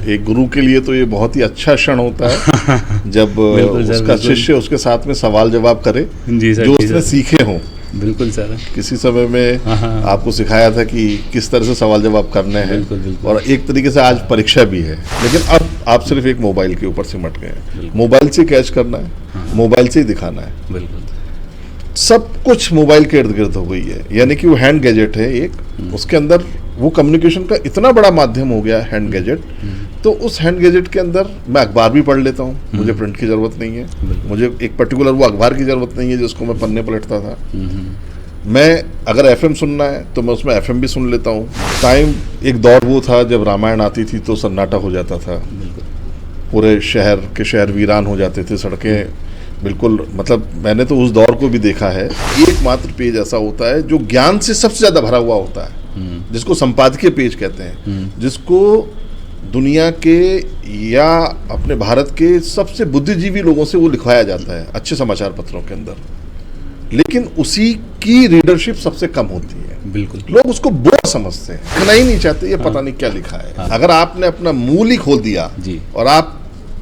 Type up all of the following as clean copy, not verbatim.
एक गुरु के लिए तो ये बहुत ही अच्छा क्षण होता है जब उसका शिष्य उसके साथ में सवाल जवाब करे जी सर, जो उसने सीखे हों। बिल्कुल सर। किसी समय में आपको सिखाया था कि किस तरह से सवाल जवाब करने हैं, और एक तरीके से आज परीक्षा भी है, लेकिन अब आप सिर्फ एक मोबाइल के ऊपर सिमट गए हैं। मोबाइल से कैच करना है, मोबाइल से ही दिखाना है, बिल्कुल सब कुछ मोबाइल के इर्द गिर्द हो गई है। यानी कि वो हैंड गैजेट है एक, उसके अंदर वो कम्युनिकेशन का इतना बड़ा माध्यम हो गया हैंड गैजेट। तो उस हैंड गैजेट के अंदर मैं अखबार भी पढ़ लेता हूँ, मुझे प्रिंट की ज़रूरत नहीं है, मुझे एक पर्टिकुलर वो अखबार की ज़रूरत नहीं है जिसको मैं पन्ने पलटता था। मैं अगर एफएम सुनना है तो मैं उसमें एफएम भी सुन लेता हूँ। टाइम एक दौर वो था जब रामायण आती थी तो सन्नाटा हो जाता था, पूरे शहर के शहर वीरान हो जाते थे, सड़कें बिल्कुल, मतलब मैंने तो उस दौर को भी देखा है। एकमात्र पेज ऐसा होता है जो ज्ञान से सबसे ज़्यादा भरा हुआ होता है, जिसको संपादकीय पेज कहते हैं, जिसको दुनिया के या अपने भारत के सबसे बुद्धिजीवी लोगों से वो लिखवाया जाता है अच्छे समाचार पत्रों के अंदर, लेकिन उसी की रीडरशिप सबसे कम होती है। बिल्कुल, लोग उसको बोर समझते हैं, लिखना ही नहीं चाहते, ये पता नहीं क्या लिखा है। अगर आपने अपना मूल ही खोल दिया और आप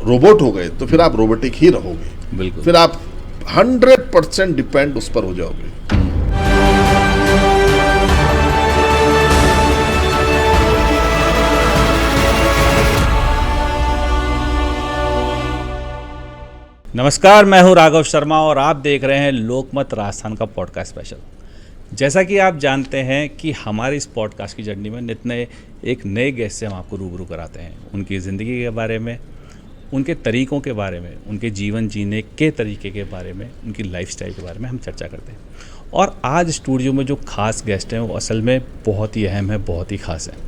रोबोट हो गए तो फिर आप रोबोटिक ही रहोगे। बिल्कुल, फिर आप 100% डिपेंड उस पर हो जाओगे। नमस्कार, मैं हूं राघव शर्मा और आप देख रहे हैं लोकमत राजस्थान का पॉडकास्ट स्पेशल। जैसा कि आप जानते हैं कि हमारी इस पॉडकास्ट की जर्नी में नित्य नए एक नए गेस्ट से हम आपको रूबरू कराते हैं, उनकी ज़िंदगी के बारे में, उनके तरीक़ों के बारे में, उनके जीवन जीने के तरीके के बारे में, उनकी लाइफस्टाइल के बारे में हम चर्चा करते हैं। और आज स्टूडियो में जो ख़ास गेस्ट हैं वो असल में बहुत ही अहम है, बहुत ही ख़ास है।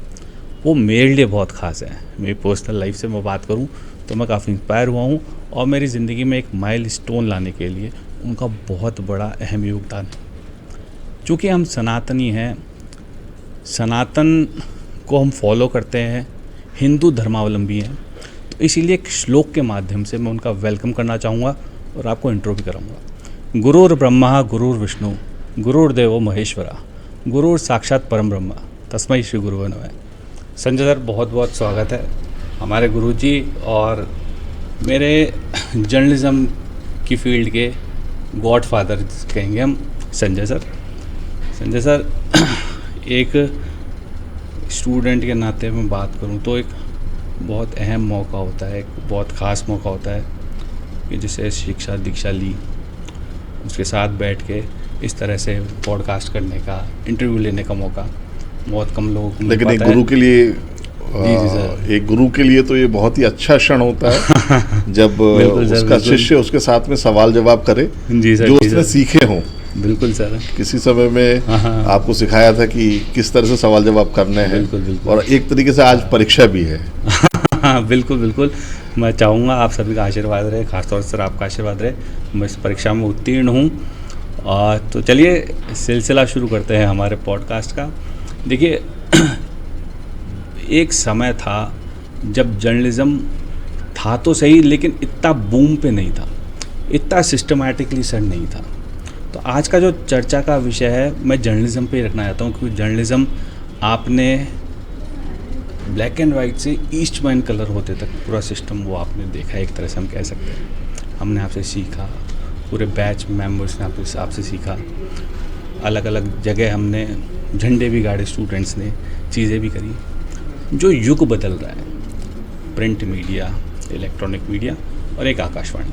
वो मेरे लिए बहुत ख़ास है। मेरी पर्सनल लाइफ से मैं बात करूँ तो मैं काफ़ी इंस्पायर हुआ हूँ और मेरी ज़िंदगी में एक माइलस्टोन लाने के लिए उनका बहुत बड़ा अहम योगदान है। चूँकि हम सनातनी हैं, सनातन को हम फॉलो करते हैं, हिंदू धर्मावलंबी हैं, तो इसीलिए एक श्लोक के माध्यम से मैं उनका वेलकम करना चाहूँगा और आपको इंट्रो भी कराऊँगा। गुरुर् ब्रह्मा गुरुर् विष्णु गुरुर्देवो महेश्वरा गुरुर् साक्षात परम ब्रह्म तस्मै श्री गुरुवे नमः। संजय सर, बहुत बहुत स्वागत है हमारे गुरुजी और मेरे जर्नलिज़्म की फील्ड के गॉडफादर कहेंगे हम संजय सर। संजय सर, एक स्टूडेंट के नाते मैं बात करूं तो एक बहुत अहम मौका होता है, एक बहुत ख़ास मौका होता है कि जिसे शिक्षा दीक्षा ली, उसके साथ बैठ के इस तरह से पॉडकास्ट करने का, इंटरव्यू लेने का मौका बहुत कम लोगों को मिल पाता है। लेकिन एक गुरु के लिए तो ये बहुत ही अच्छा क्षण होता है जब उसका शिष्य उसके साथ में सवाल जवाब करे जो उसने सीखे हों। बिल्कुल सर। किसी समय में आपको सिखाया था कि किस तरह से सवाल जवाब करने हैं, और एक तरीके से आज परीक्षा भी है। बिल्कुल बिल्कुल, मैं चाहूँगा आप सभी का आशीर्वाद रहे, खासतौर से आपका आशीर्वाद रहे। मैं इस परीक्षा में उत्तीर्ण हूँ। तो चलिए सिलसिला शुरू करते हैं हमारे पॉडकास्ट का। देखिए, एक समय था जब जर्नलिज़्म था तो सही, लेकिन इतना बूम पे नहीं था, इतना सिस्टमैटिकली सेट नहीं था। तो आज का जो चर्चा का विषय है, मैं जर्नलिज़्म पे रखना चाहता हूँ, क्योंकि जर्नलिज़्म आपने ब्लैक एंड वाइट से ईस्ट वाइन कलर होते तक पूरा सिस्टम वो आपने देखा है, एक तरह से हम कह सकते हैं। हमने आपसे सीखा, पूरे बैच मेंबर्स ने आपसे सीखा, अलग अलग जगह हमने झंडे भी गाड़े, स्टूडेंट्स ने चीज़ें भी करी। जो युग बदल रहा है, प्रिंट मीडिया, इलेक्ट्रॉनिक मीडिया और एक आकाशवाणी।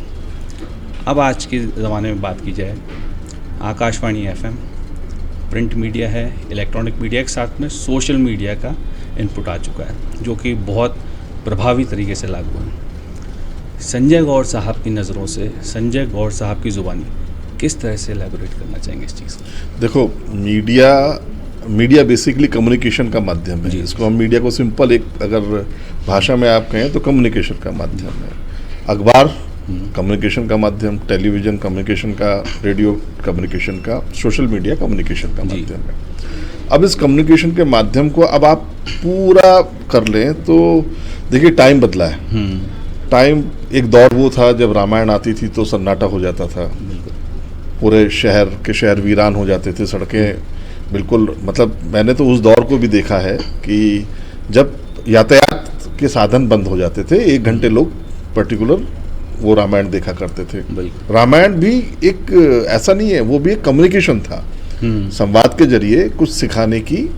अब आज के ज़माने में बात की जाए, आकाशवाणी एफएम, प्रिंट मीडिया है, इलेक्ट्रॉनिक मीडिया के साथ में सोशल मीडिया का इनपुट आ चुका है, जो कि बहुत प्रभावी तरीके से लागू है। संजय गौर साहब की नज़रों से, संजय गौर साहब की ज़ुबानी किस तरह से एलैबोरेट करना चाहेंगे इस चीज़ को? देखो, मीडिया बेसिकली कम्युनिकेशन का माध्यम है। इसको हम मीडिया को सिंपल एक अगर भाषा में आप कहें तो कम्युनिकेशन का माध्यम है। अखबार कम्युनिकेशन का माध्यम, टेलीविज़न कम्युनिकेशन का, रेडियो कम्युनिकेशन का, सोशल मीडिया कम्युनिकेशन का माध्यम है। अब इस कम्युनिकेशन के माध्यम को अब आप पूरा कर लें तो देखिए, टाइम बदला है। टाइम एक दौर वो था जब रामायण आती थी तो सन्नाटा हो जाता था, पूरे शहर के शहर वीरान हो जाते थे, सड़कें बिल्कुल, मतलब मैंने तो उस दौर को भी देखा है कि जब यातायात के साधन बंद हो जाते थे। 1 घंटे लोग पर्टिकुलर वो रामायण देखा करते थे। रामायण भी एक ऐसा नहीं है, वो भी एक कम्युनिकेशन था, संवाद के जरिए कुछ सिखाने की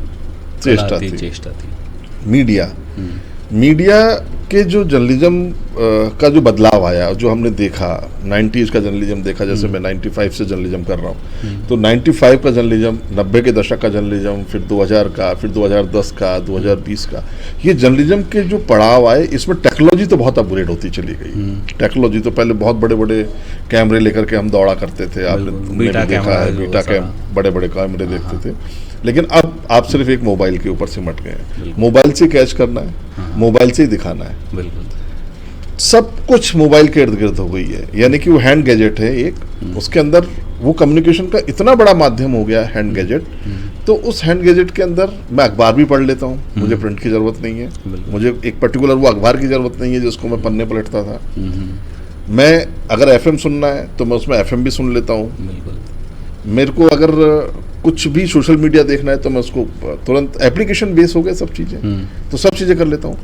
चेष्टा थी। मीडिया के जो जर्नलिज्म का जो बदलाव आया, जो हमने देखा 90s का जर्नलिज्म देखा, जैसे मैं 95 से जर्नलिज्म कर रहा हूँ, तो 95 का जर्नलिज्म, 90 के दशक का जर्नलिज्म, फिर 2000 का, फिर 2010 का, 2020 का, ये जर्नलिज्म के जो पड़ाव आए, इसमें टेक्नोलॉजी तो बहुत अपग्रेड होती चली गई। टेक्नोलॉजी तो पहले बहुत बड़े बड़े कैमरे लेकर के हम दौड़ा करते थे, आपने देखा है, बीटा कैम, बड़े बड़े कैमरे देखते थे। लेकिन अब आप सिर्फ एक मोबाइल के ऊपर सिमट गए हैं। मोबाइल से कैच करना है, मोबाइल से ही दिखाना है, बिल्कुल सब कुछ मोबाइल के इर्द गिर्द हो गई है। यानी कि वो हैंड गैजेट है एक, उसके अंदर वो कम्युनिकेशन का इतना बड़ा माध्यम हो गया हैंड गैजेट। तो उस हैंड गैजेट के अंदर मैं अखबार भी पढ़ लेता हूँ, मुझे प्रिंट की ज़रूरत नहीं है, मुझे एक पर्टिकुलर वो अखबार की ज़रूरत नहीं है जिसको मैं पन्ने पलटता था। मैं अगर FM सुनना है तो मैं उसमें FM भी सुन लेता हूँ। मेरे को अगर कुछ भी सोशल मीडिया देखना है तो मैं उसको तुरंत, एप्लीकेशन बेस हो गए सब चीज़ें, तो सब चीज़ें कर लेता हूँ।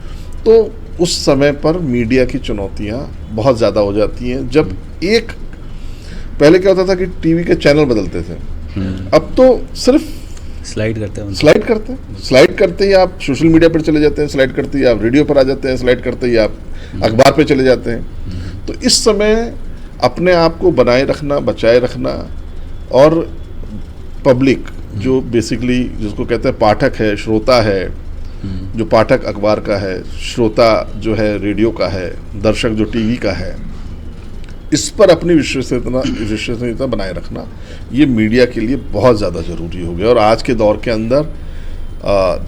तो उस समय पर मीडिया की चुनौतियाँ बहुत ज़्यादा हो जाती हैं। जब एक पहले क्या होता था कि टीवी के चैनल बदलते थे, अब तो सिर्फ स्लाइड करते ही आप सोशल मीडिया पर चले जाते हैं, स्लाइड करते ही आप रेडियो पर आ जाते हैं, स्लाइड करते ही आप अखबार पे चले जाते हैं। तो इस समय अपने आप को बनाए रखना, बचाए रखना, और पब्लिक जो बेसिकली जिसको कहते हैं पाठक है, श्रोता है, जो पाठक अखबार का है, श्रोता जो है रेडियो का है, दर्शक जो टीवी का है, इस पर अपनी विश्वसनीयता बनाए रखना, ये मीडिया के लिए बहुत ज़्यादा ज़रूरी हो गया। और आज के दौर के अंदर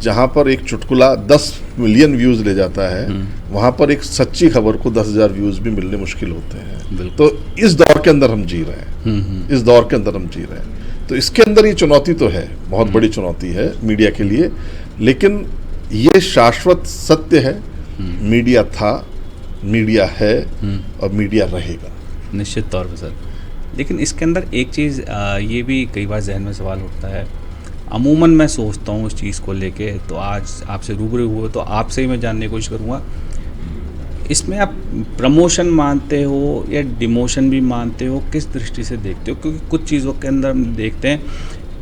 जहाँ पर एक चुटकुला 10 मिलियन व्यूज़ ले जाता है, वहाँ पर एक सच्ची खबर को 10,000 व्यूज़ भी मिलने मुश्किल होते हैं। तो इस दौर के अंदर हम जी रहे हैं, तो इसके अंदर ये चुनौती तो है, बहुत बड़ी चुनौती है मीडिया के लिए। लेकिन ये शाश्वत सत्य है, मीडिया था, मीडिया है और मीडिया रहेगा, निश्चित तौर पर सर। लेकिन इसके अंदर एक चीज़ ये भी कई बार जहन में सवाल उठता है, अमूमन मैं सोचता हूँ उस चीज़ को लेके, तो आज आपसे रूबरू हुए तो आपसे ही मैं जानने की कोशिश करूँगा, इसमें आप प्रमोशन मानते हो या डिमोशन भी मानते हो, किस दृष्टि से देखते हो? क्योंकि कुछ चीज़ों के अंदर हम देखते हैं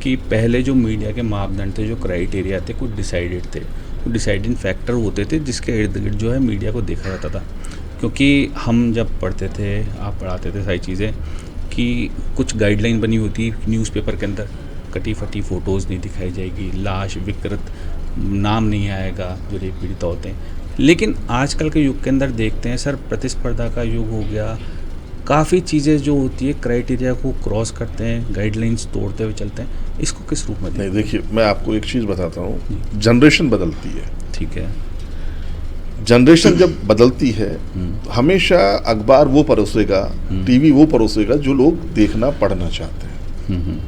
कि पहले जो मीडिया के मापदंड थे, जो क्राइटेरिया थे, कुछ डिसाइडेड थे, कुछ डिसाइडिंग फैक्टर होते थे जिसके इर्द गिर्द जो है मीडिया को देखा जाता था। क्योंकि हम जब पढ़ते थे, आप पढ़ाते थे सारी चीज़ें, कि कुछ गाइडलाइन बनी होती न्यूज़पेपर के अंदर, कटी फटी फ़ोटोज़ नहीं दिखाई जाएगी, लाश विकृत, नाम नहीं आएगा जो रेप पीड़िता होते हैं। लेकिन आजकल के युग के अंदर देखते हैं सर, प्रतिस्पर्धा का युग हो गया, काफ़ी चीज़ें जो होती है क्राइटेरिया को क्रॉस करते हैं, गाइडलाइंस तोड़ते हुए चलते हैं, इसको किस रूप में? नहीं, देखिए मैं आपको एक चीज़ बताता हूँ, जनरेशन बदलती है, ठीक है, जनरेशन जब बदलती है हमेशा अखबार वो परोसेगा, टीवी वो परोसेगा जो लोग देखना पढ़ना चाहते हैं।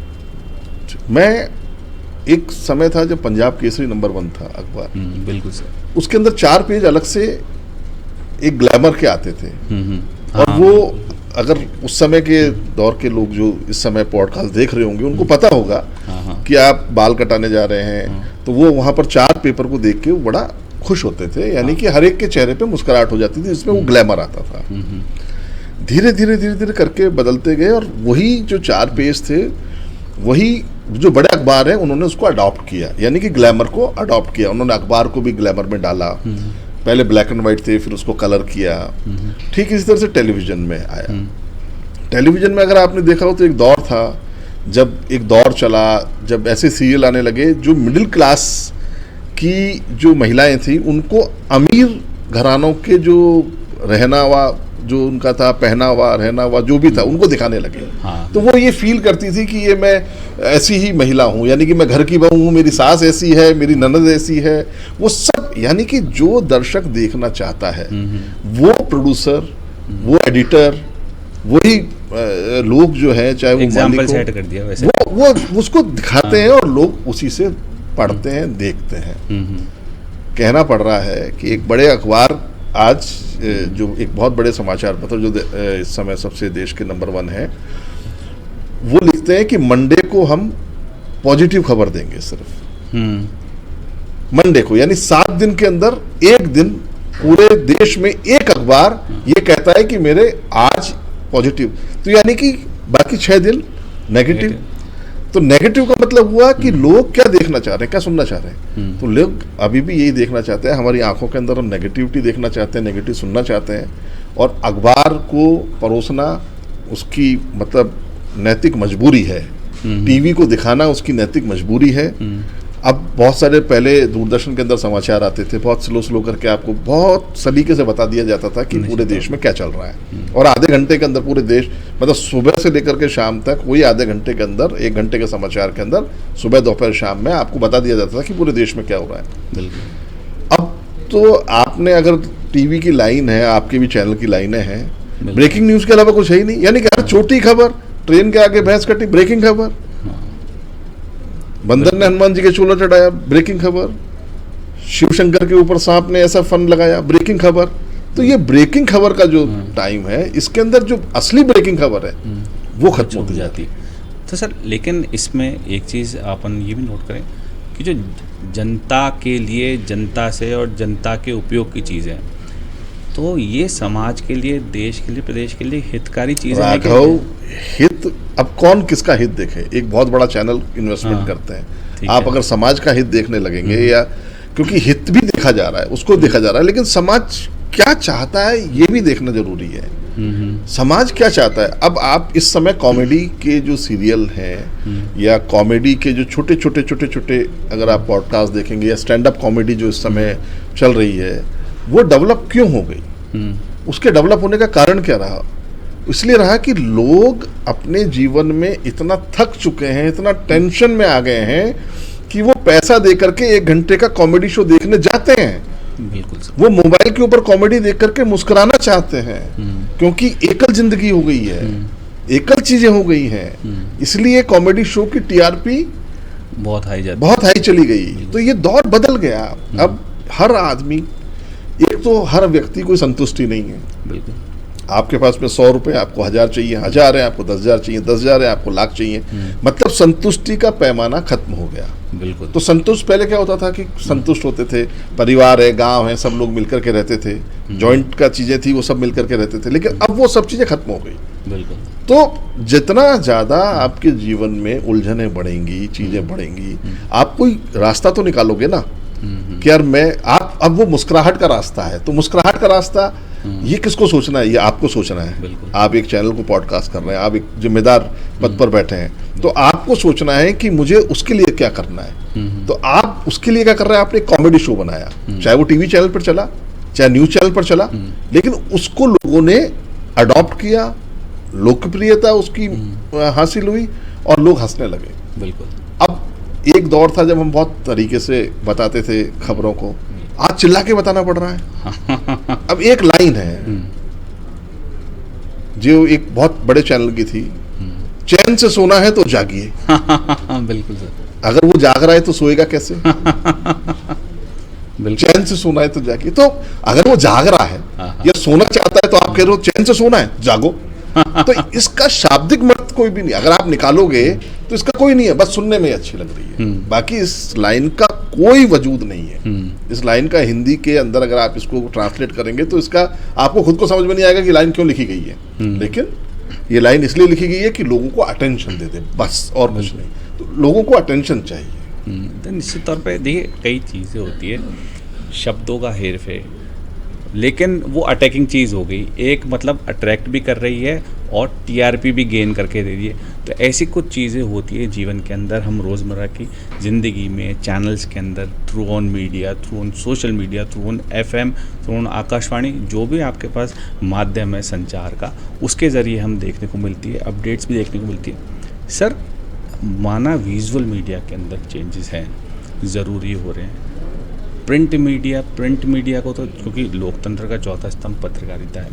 मैं एक समय था जब पंजाब केसरी नंबर 1 था अखबार, बिल्कुल सर, उसके अंदर 4 पेज अलग से एक ग्लैमर के आते थे। और वो अगर उस समय के दौर के लोग जो इस समय पॉडकास्ट देख रहे होंगे उनको पता होगा कि आप बाल कटाने जा रहे हैं, तो वो वहाँ पर 4 पेपर को देख के बड़ा खुश होते थे, यानी कि हर एक के चेहरे पे मुस्कुराहट हो जाती थी, इसमें वो ग्लैमर आता था। धीरे धीरे करके बदलते गए, और वही जो 4 पेज थे, वही जो बड़े अखबार हैं उन्होंने उसको अडॉप्ट किया, यानी कि ग्लैमर को अडॉप्ट किया। उन्होंने अखबार को भी ग्लैमर में डाला, पहले ब्लैक एंड वाइट थे, फिर उसको कलर किया। ठीक इसी तरह से टेलीविज़न में आया। टेलीविज़न में अगर आपने देखा हो तो एक दौर था, जब एक दौर चला, जब ऐसे सीरियल आने लगे जो मिडिल क्लास की जो महिलाएं थी, उनको अमीर घरानों के जो रहनावा, जो उनका था पहनावा, रहनावा, जो भी था, उनको दिखाने लगे। तो वो ये फील करती थी कि ये मैं ऐसी ही महिला हूँ, यानी कि मैं घर की बहू हूँ, मेरी सास ऐसी है, मेरी ननद ऐसी है, वो सब, यानी कि जो दर्शक देखना चाहता है वो प्रोड्यूसर, वो एडिटर, वही लोग जो है, चाहे वो एग्जाम्पल सेट कर दिया वैसे, वो उसको दिखाते हैं और लोग उसी से पढ़ते हैं, देखते हैं। कहना पड़ रहा है कि एक बड़े अखबार आज जो एक बहुत बड़े समाचार पत्र जो इस समय सबसे देश के नंबर 1 है, वो लिखते हैं कि मंडे को हम पॉजिटिव खबर देंगे, सिर्फ मंडे को, यानी 7 दिन के अंदर एक दिन पूरे देश में एक अखबार ये कहता है कि मेरे आज पॉजिटिव, तो यानी कि बाकी 6 दिन नेगेटिव। तो नेगेटिव का मतलब हुआ कि लोग क्या देखना चाह रहे हैं, क्या सुनना चाह रहे हैं। तो लोग अभी भी यही देखना चाहते हैं, हमारी आंखों के अंदर हम नेगेटिविटी देखना चाहते हैं, नेगेटिव सुनना चाहते हैं। और अखबार को परोसना उसकी मतलब नैतिक मजबूरी है, टीवी को दिखाना उसकी नैतिक मजबूरी है। अब बहुत सारे पहले दूरदर्शन के अंदर समाचार आते थे, बहुत स्लो करके आपको बहुत सलीके से बता दिया जाता था कि पूरे देश में क्या चल रहा है, और आधे घंटे के अंदर पूरे देश, मतलब सुबह से लेकर के शाम तक वही आधे घंटे के अंदर, 1 घंटे के समाचार के अंदर सुबह दोपहर शाम में आपको बता दिया जाता था कि पूरे देश में क्या हो रहा है। अब तो आपने अगर टीवी की लाइन है, आपके भी चैनल की लाइनें हैं, ब्रेकिंग न्यूज़ के अलावा कुछ है ही नहीं, यानी कि हर छोटी खबर, ट्रेन के आगे भैंस कटी, ब्रेकिंग खबर, बंदर ने हनुमान जी के चूल्हा चढ़ाया, ब्रेकिंग खबर, शिव शंकर के ऊपर सांप ने ऐसा फन लगाया, ब्रेकिंग खबर। तो ये ब्रेकिंग खबर का जो टाइम है, इसके अंदर जो असली ब्रेकिंग खबर है वो खत्म होती जाती है। तो सर लेकिन इसमें एक चीज़ अपन ये भी नोट करें कि जो जनता के लिए, जनता से और जनता के उपयोग की चीज़ें, तो ये समाज के लिए, देश के लिए, प्रदेश के लिए हितकारी चीज़ें हैं। राघव, हित, अब कौन किसका हित देखे? एक बहुत बड़ा चैनल इन्वेस्टमेंट करते हैं, आप अगर समाज का हित देखने लगेंगे, या क्योंकि हित भी देखा जा रहा है, उसको देखा जा रहा है, लेकिन समाज क्या चाहता है ये भी देखना जरूरी है। समाज क्या चाहता है? अब आप इस समय कॉमेडी के जो सीरियल हैं या कॉमेडी के जो छोटे अगर आप पॉडकास्ट देखेंगे, या स्टैंड अप कॉमेडी जो इस समय चल रही है, वो डेवलप क्यों हो गई? उसके डेवलप होने का कारण क्या रहा? इसलिए रहा कि लोग अपने जीवन में इतना थक चुके हैं, इतना टेंशन में आ गए हैं कि वो पैसा दे करके 1 घंटे का कॉमेडी शो देखने जाते हैं। बिल्कुल सर। वो मोबाइल के ऊपर कॉमेडी देख करके मुस्कुराना चाहते हैं, क्योंकि एकल जिंदगी हो गई है, एकल चीजें हो गई हैं, इसलिए कॉमेडी शो की टीआरपी बहुत हाई चली गई। तो ये दौर बदल गया। अब हर आदमी, एक तो हर व्यक्ति कोई संतुष्टि नहीं है। बिल्कुल। आपके पास में 100 रुपए, आपको 1000 चाहिए, 1000 है आपको 10,000 चाहिए, 10,000 है आपको लाख चाहिए, मतलब संतुष्टि का पैमाना खत्म हो गया। बिल्कुल। तो संतुष्ट पहले क्या होता था कि संतुष्ट होते थे, परिवार है, गांव है, सब लोग मिलकर के रहते थे, जॉइंट का चीजें थी, वो सब मिलकर के रहते थे, लेकिन अब वो सब चीजें खत्म हो गई। बिल्कुल। तो जितना ज्यादा आपके जीवन में उलझनें बढ़ेंगी, चीजें बढ़ेंगी, आप कोई रास्ता तो निकालोगे ना कि यार आप, अब वो मुस्कुराहट का रास्ता है, तो मुस्कुराहट का रास्ता ये किसको सोचना है? ये आपको सोचना है। आप एक चैनल को पॉडकास्ट कर रहे हैं, आप एक जिम्मेदार पद पर बैठे हैं, तो आपको सोचना है कि मुझे उसके लिए क्या करना है। तो आप उसके लिए क्या कर रहे हैं? आपने एक कॉमेडी शो बनाया, चाहे वो टीवी चैनल पर चला, चाहे न्यूज चैनल पर चला, लेकिन उसको लोगों ने अडॉप्ट किया, लोकप्रियता उसकी हासिल हुई और लोग हंसने लगे। बिल्कुल। अब एक दौर था जब हम बहुत तरीके से बताते थे खबरों को, आज चिल्ला के बताना पड़ रहा है। अब एक लाइन है जो एक बहुत बड़े चैनल की थी, चैन से सोना है तो जागिए। बिल्कुल सर। अगर वो जाग रहा है तो सोएगा कैसे? बिल्कुल। चैन से सोना है तो जागिए। तो अगर वो जाग रहा है या सोना चाहता है, तो आप कह रहे हो चैन से सोना है, जागो। तो इसका शाब्दिक अर्थ कोई भी नहीं, अगर आप निकालोगे तो इसका कोई नहीं है, बस सुनने में अच्छी लग रही है, बाकी इस लाइन का कोई वजूद नहीं है। इस लाइन का हिंदी के अंदर अगर आप इसको ट्रांसलेट करेंगे तो इसका आपको खुद को समझ में नहीं आएगा कि लाइन क्यों लिखी गई है, लेकिन ये लाइन इसलिए लिखी गई है कि लोगों को अटेंशन दे दे, बस, और कुछ नहीं। तो लोगों को अटेंशन चाहिए। तो निश्चित तौर पे देखिए, कई चीज़ें होती है, शब्दों का हेर फेर, लेकिन वो अटैकिंग चीज़ हो गई, एक मतलब अट्रैक्ट भी कर रही है और टीआरपी भी गेन करके दे रही है। तो ऐसी कुछ चीज़ें होती है जीवन के अंदर, हम रोज़मर्रा की ज़िंदगी में, चैनल्स के अंदर, through on media, through on social media, through on FM, through on Akashvani, जो भी आपके पास माध्यम है संचार का, उसके ज़रिए हम देखने को मिलती है, अपडेट्स भी देखने को मिलती है। सर माना विजुअल मीडिया के अंदर चेंजेस हैं, ज़रूरी हो रहे हैं। प्रिंट मीडिया को तो, क्योंकि लोकतंत्र का चौथा स्तंभ पत्रकारिता है,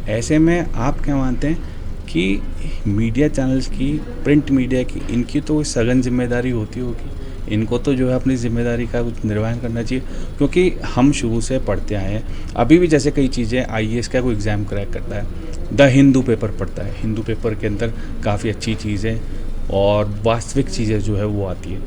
ऐसे में आप क्या मानते हैं कि मीडिया चैनल्स की, प्रिंट मीडिया की, इनकी तो सघन जिम्मेदारी होती होगी, इनको तो जो है अपनी जिम्मेदारी का कुछ निर्वहन करना चाहिए, क्योंकि हम शुरू से पढ़ते आए हैं। अभी भी जैसे कई चीज़ें, IAS का कोई एग्ज़ाम क्रैक करता है, द हिंदू पेपर पढ़ता है, हिंदू पेपर के अंदर काफ़ी अच्छी चीज़ें और वास्तविक चीज़ें जो है वो आती है।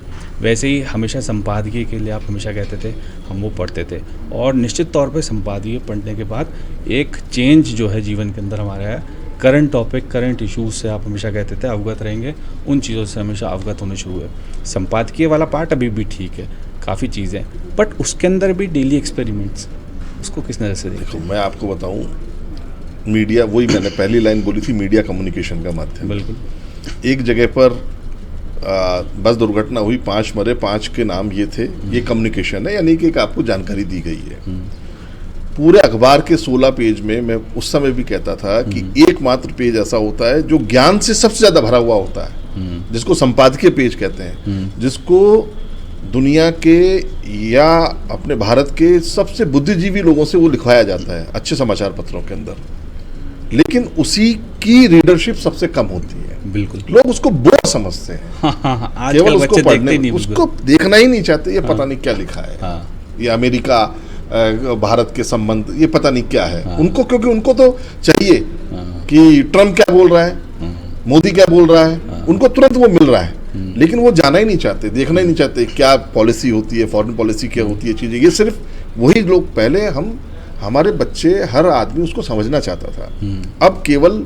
वैसे ही हमेशा संपादकीय के लिए आप हमेशा कहते थे, हम वो पढ़ते थे, और निश्चित तौर पे संपादकीय पढ़ने के बाद एक चेंज जो है जीवन के अंदर हमारा है। करंट टॉपिक, करंट इश्यूज से आप हमेशा कहते थे अवगत रहेंगे, उन चीज़ों से हमेशा अवगत होने शुरू हुए। संपादकीय वाला पार्ट अभी भी ठीक है, काफ़ी चीज़ें, बट उसके अंदर भी डेली एक्सपेरिमेंट्स, उसको किस नज़र से देखो? मैं आपको बताऊं, मीडिया, वही मैंने पहली लाइन बोली थी, मीडिया कम्युनिकेशन का माध्यम। बिल्कुल। एक जगह पर बस दुर्घटना हुई, 5 मरे, 5 के नाम ये थे, ये कम्युनिकेशन है, यानी कि एक आपको जानकारी दी गई है। पूरे अखबार के 16 पेज में मैं उस समय भी कहता था कि एकमात्र पेज ऐसा होता है जो ज्ञान से सबसे ज्यादा भरा हुआ होता है, जिसको संपादकीय पेज कहते हैं, जिसको दुनिया के या अपने भारत के सबसे बुद्धिजीवी लोगों से वो लिखवाया जाता है अच्छे समाचार पत्रों के अंदर, लेकिन उसी की रीडरशिप सबसे कम होती है। बिल्कुल। लोग उसको बोर समझते हैं। आज केवल कल उसको बच्चे देखते पढ़ने, ही नहीं, उसको देखना ही नहीं चाहते, ये पता नहीं क्या लिखा है, ये अमेरिका भारत के संबंध, ये पता नहीं क्या है उनको, क्योंकि उनको तो चाहिए कि ट्रम्प क्या बोल रहा है, मोदी क्या बोल रहा है, उनको तुरंत वो मिल रहा है, लेकिन वो जाना ही नहीं चाहते, देखना ही नहीं चाहते क्या पॉलिसी होती है, फॉरेन पॉलिसी क्या होती है, चीजें। ये सिर्फ वही लोग, पहले हमारे बच्चे, हर आदमी उसको समझना चाहता था। अब केवल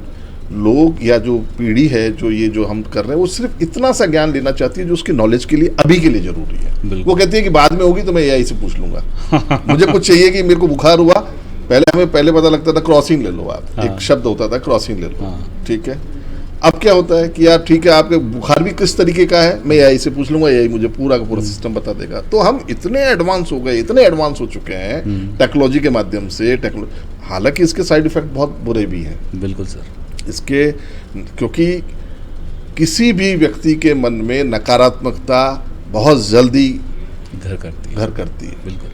लोग या जो पीढ़ी है, जो हम कर रहे हैं, वो सिर्फ इतना सा ज्ञान लेना चाहती है जो उसकी नॉलेज के लिए, अभी के लिए जरूरी है। वो कहती है कि बाद में होगी तो मैं एआई से पूछ लूंगा। मुझे कुछ चाहिए कि मेरे को बुखार हुआ, हमें पहले पता लगता था क्रॉसिंग ले लो आप, एक शब्द होता था क्रॉसिंग ले लो, ठीक है। अब क्या होता है कि यार ठीक है, आपके बुखार भी किस तरीके का है, मैं एआई से पूछ लूंगा, एआई मुझे पूरा का पूरा सिस्टम बता देगा। तो हम इतने एडवांस हो गए, इतने एडवांस हो चुके हैं टेक्नोलॉजी के माध्यम से। हालांकि इसके साइड इफेक्ट बहुत बुरे भी हैं। बिल्कुल सर। इसके, क्योंकि किसी भी व्यक्ति के मन में नकारात्मकता बहुत जल्दी घर करती है। बिल्कुल।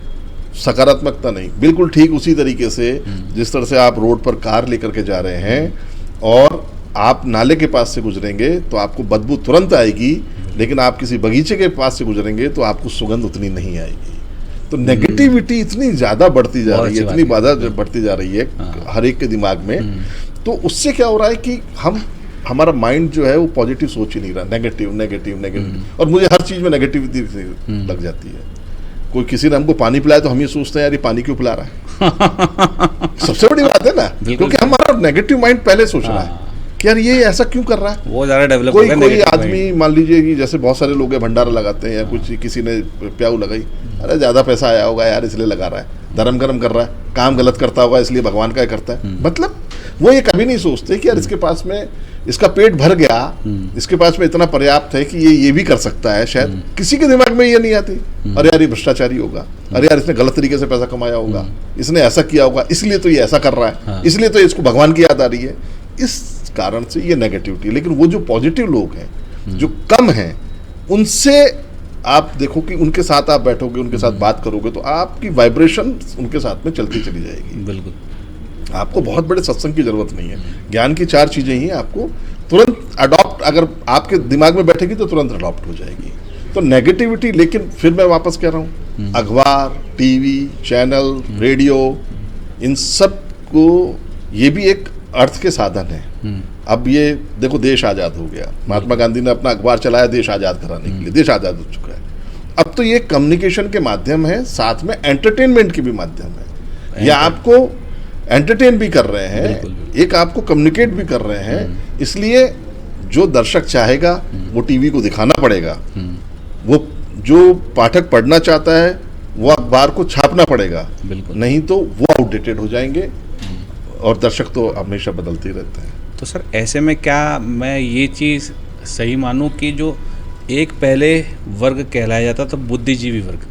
सकारात्मकता नहीं। बिल्कुल ठीक उसी तरीके से जिस तरह से आप रोड पर कार लेकर के जा रहे हैं और आप नाले के पास से गुजरेंगे तो आपको बदबू तुरंत आएगी, लेकिन आप किसी बगीचे के पास से गुजरेंगे तो आपको सुगंध उतनी नहीं आएगी। तो नेगेटिविटी इतनी ज़्यादा बढ़ती जा रही है, इतनी ज़्यादा बढ़ती जा रही है हर एक के दिमाग में। तो उससे क्या हो रहा है कि हमारा माइंड जो है वो पॉजिटिव सोच ही नहीं रहा, नेगेटिव। और मुझे हर चीज़ में नेगेटिविटी लग जाती है। कोई किसी ने हमको पानी पिलाया तो हम ये सोचते हैं यार ये पानी क्यों पिला रहा है। सबसे बड़ी बात है ना, क्योंकि हमारा नेगेटिव माइंड पहले सोच रहा है कि यार ये ऐसा क्यों कर रहा है। वो ज़्यादा डेवलप कोई आदमी, मान लीजिए कि जैसे बहुत सारे लोग भंडारा लगाते हैं या कुछ, किसी ने प्याऊ लगाई, अरे ज़्यादा पैसा आया होगा यार इसलिए लगा रहा है, धर्म कर्म कर रहा है, काम गलत करता होगा इसलिए भगवान का करता है। मतलब वो ये कभी नहीं सोचते कि यार इसके पास में, इसका पेट भर गया, इसके पास में इतना पर्याप्त है कि ये भी कर सकता है। शायद किसी के दिमाग में ये नहीं आती, अरे यार ये भ्रष्टाचारी होगा, अरे यार इसने गलत तरीके से पैसा कमाया होगा, इसने ऐसा किया होगा इसलिए तो ये ऐसा कर रहा है, इसलिए तो इसको भगवान की याद आ रही है। इस कारण से ये नेगेटिविटी। लेकिन वो जो पॉजिटिव लोग हैं, जो कम हैं, उनसे आप देखो कि उनके साथ आप बैठोगे, उनके साथ बात करोगे तो आपकी वाइब्रेशन उनके साथ में चलती चली जाएगी। बिल्कुल। आपको बहुत बड़े सत्संग की जरूरत नहीं है। ज्ञान की 4 चीजें ही आपको तुरंत अडॉप्ट, अगर आपके दिमाग में बैठेगी तो तुरंत अडॉप्ट हो जाएगी। तो नेगेटिविटी, लेकिन फिर मैं वापस कह रहा हूँ, अखबार, टीवी चैनल, रेडियो, इन सब को, ये भी एक अर्थ के साधन है। अब ये देखो, देश आज़ाद हो गया, महात्मा गांधी ने अपना अखबार चलाया देश आज़ाद कराने के लिए, देश आज़ाद हो चुका है। अब तो ये कम्युनिकेशन के माध्यम है, साथ में एंटरटेनमेंट के भी माध्यम है। या आपको एंटरटेन भी कर रहे हैं, एक आपको कम्युनिकेट भी कर रहे हैं। इसलिए जो दर्शक चाहेगा वो टीवी को दिखाना पड़ेगा, वो जो पाठक पढ़ना चाहता है वो अखबार को छापना पड़ेगा, नहीं तो वो आउटडेटेड हो जाएंगे और दर्शक तो हमेशा बदलते ही रहते हैं। तो सर ऐसे में क्या मैं ये चीज़ सही मानूं कि जो एक पहले वर्ग कहलाया जाता था बुद्धिजीवी वर्ग,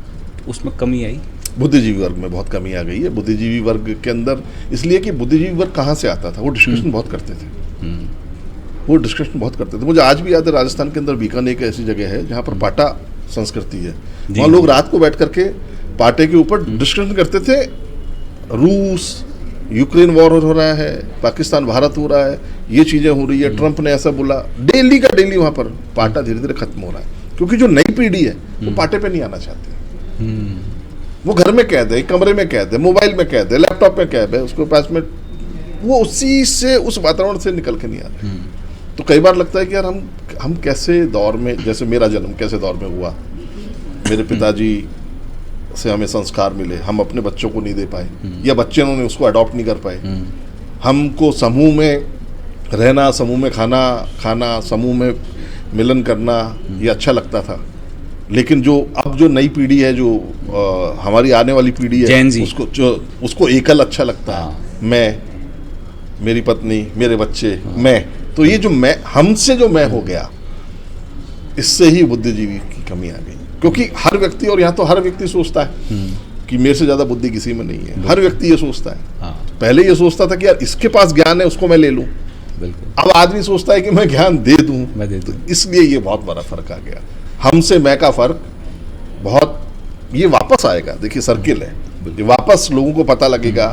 उसमें कमी आई? बुद्धिजीवी वर्ग में बहुत कमी आ गई है। बुद्धिजीवी वर्ग के अंदर, इसलिए कि बुद्धिजीवी वर्ग कहाँ से आता था, वो डिस्कशन बहुत करते थे। मुझे आज भी याद है, राजस्थान के अंदर बीकानेर एक ऐसी जगह है जहाँ पर पाटा संस्कृति है। वहाँ लोग रात को बैठ करके पाटे के ऊपर डिस्कशन करते थे। रूस यूक्रेन वॉर हो रहा है, पाकिस्तान भारत हो रहा है, ये चीज़ें हो रही है, ट्रंप ने ऐसा बोला, डेली का डेली वहाँ पर पाटा धीरे धीरे खत्म हो रहा है। क्योंकि जो नई पीढ़ी है वो पाटे पे नहीं आना चाहती। वो घर में कैद है, कमरे में कैद है, मोबाइल में कैद है, लैपटॉप में कैद है, उसके पास में वो उसी से, उस वातावरण से निकल के नहीं आ रहे। तो कई बार लगता है कि यार हम कैसे दौर में, जैसे मेरा जन्म कैसे दौर में हुआ, मेरे पिताजी से हमें संस्कार मिले, हम अपने बच्चों को नहीं दे पाए, या बच्चे उन्होंने उसको अडॉप्ट नहीं कर पाए। हमको समूह में रहना, समूह में खाना, समूह में मिलन करना, ये अच्छा लगता था। लेकिन जो नई पीढ़ी है, जो हमारी आने वाली पीढ़ी है, उसको एकल अच्छा लगता है। मैं, मेरी पत्नी, मेरे बच्चे, मैं। तो ये जो मैं, हमसे जो मैं हो गया, इससे ही बुद्धिजीवी की कमी आ गई। क्योंकि हर व्यक्ति, और यहाँ तो हर व्यक्ति सोचता है कि मेरे से ज्यादा बुद्धि किसी में नहीं है। हर व्यक्ति ये सोचता है। पहले ये सोचता था कि यार इसके पास ज्ञान है, उसको मैं ले लूं। अब आदमी सोचता है कि मैं ज्ञान दे दूं। तो इसलिए ये बहुत बड़ा फर्क आ गया। हमसे मैं का फर्क बहुत, ये वापस आएगा। देखिए सर्किल है, ये वापस लोगों को पता लगेगा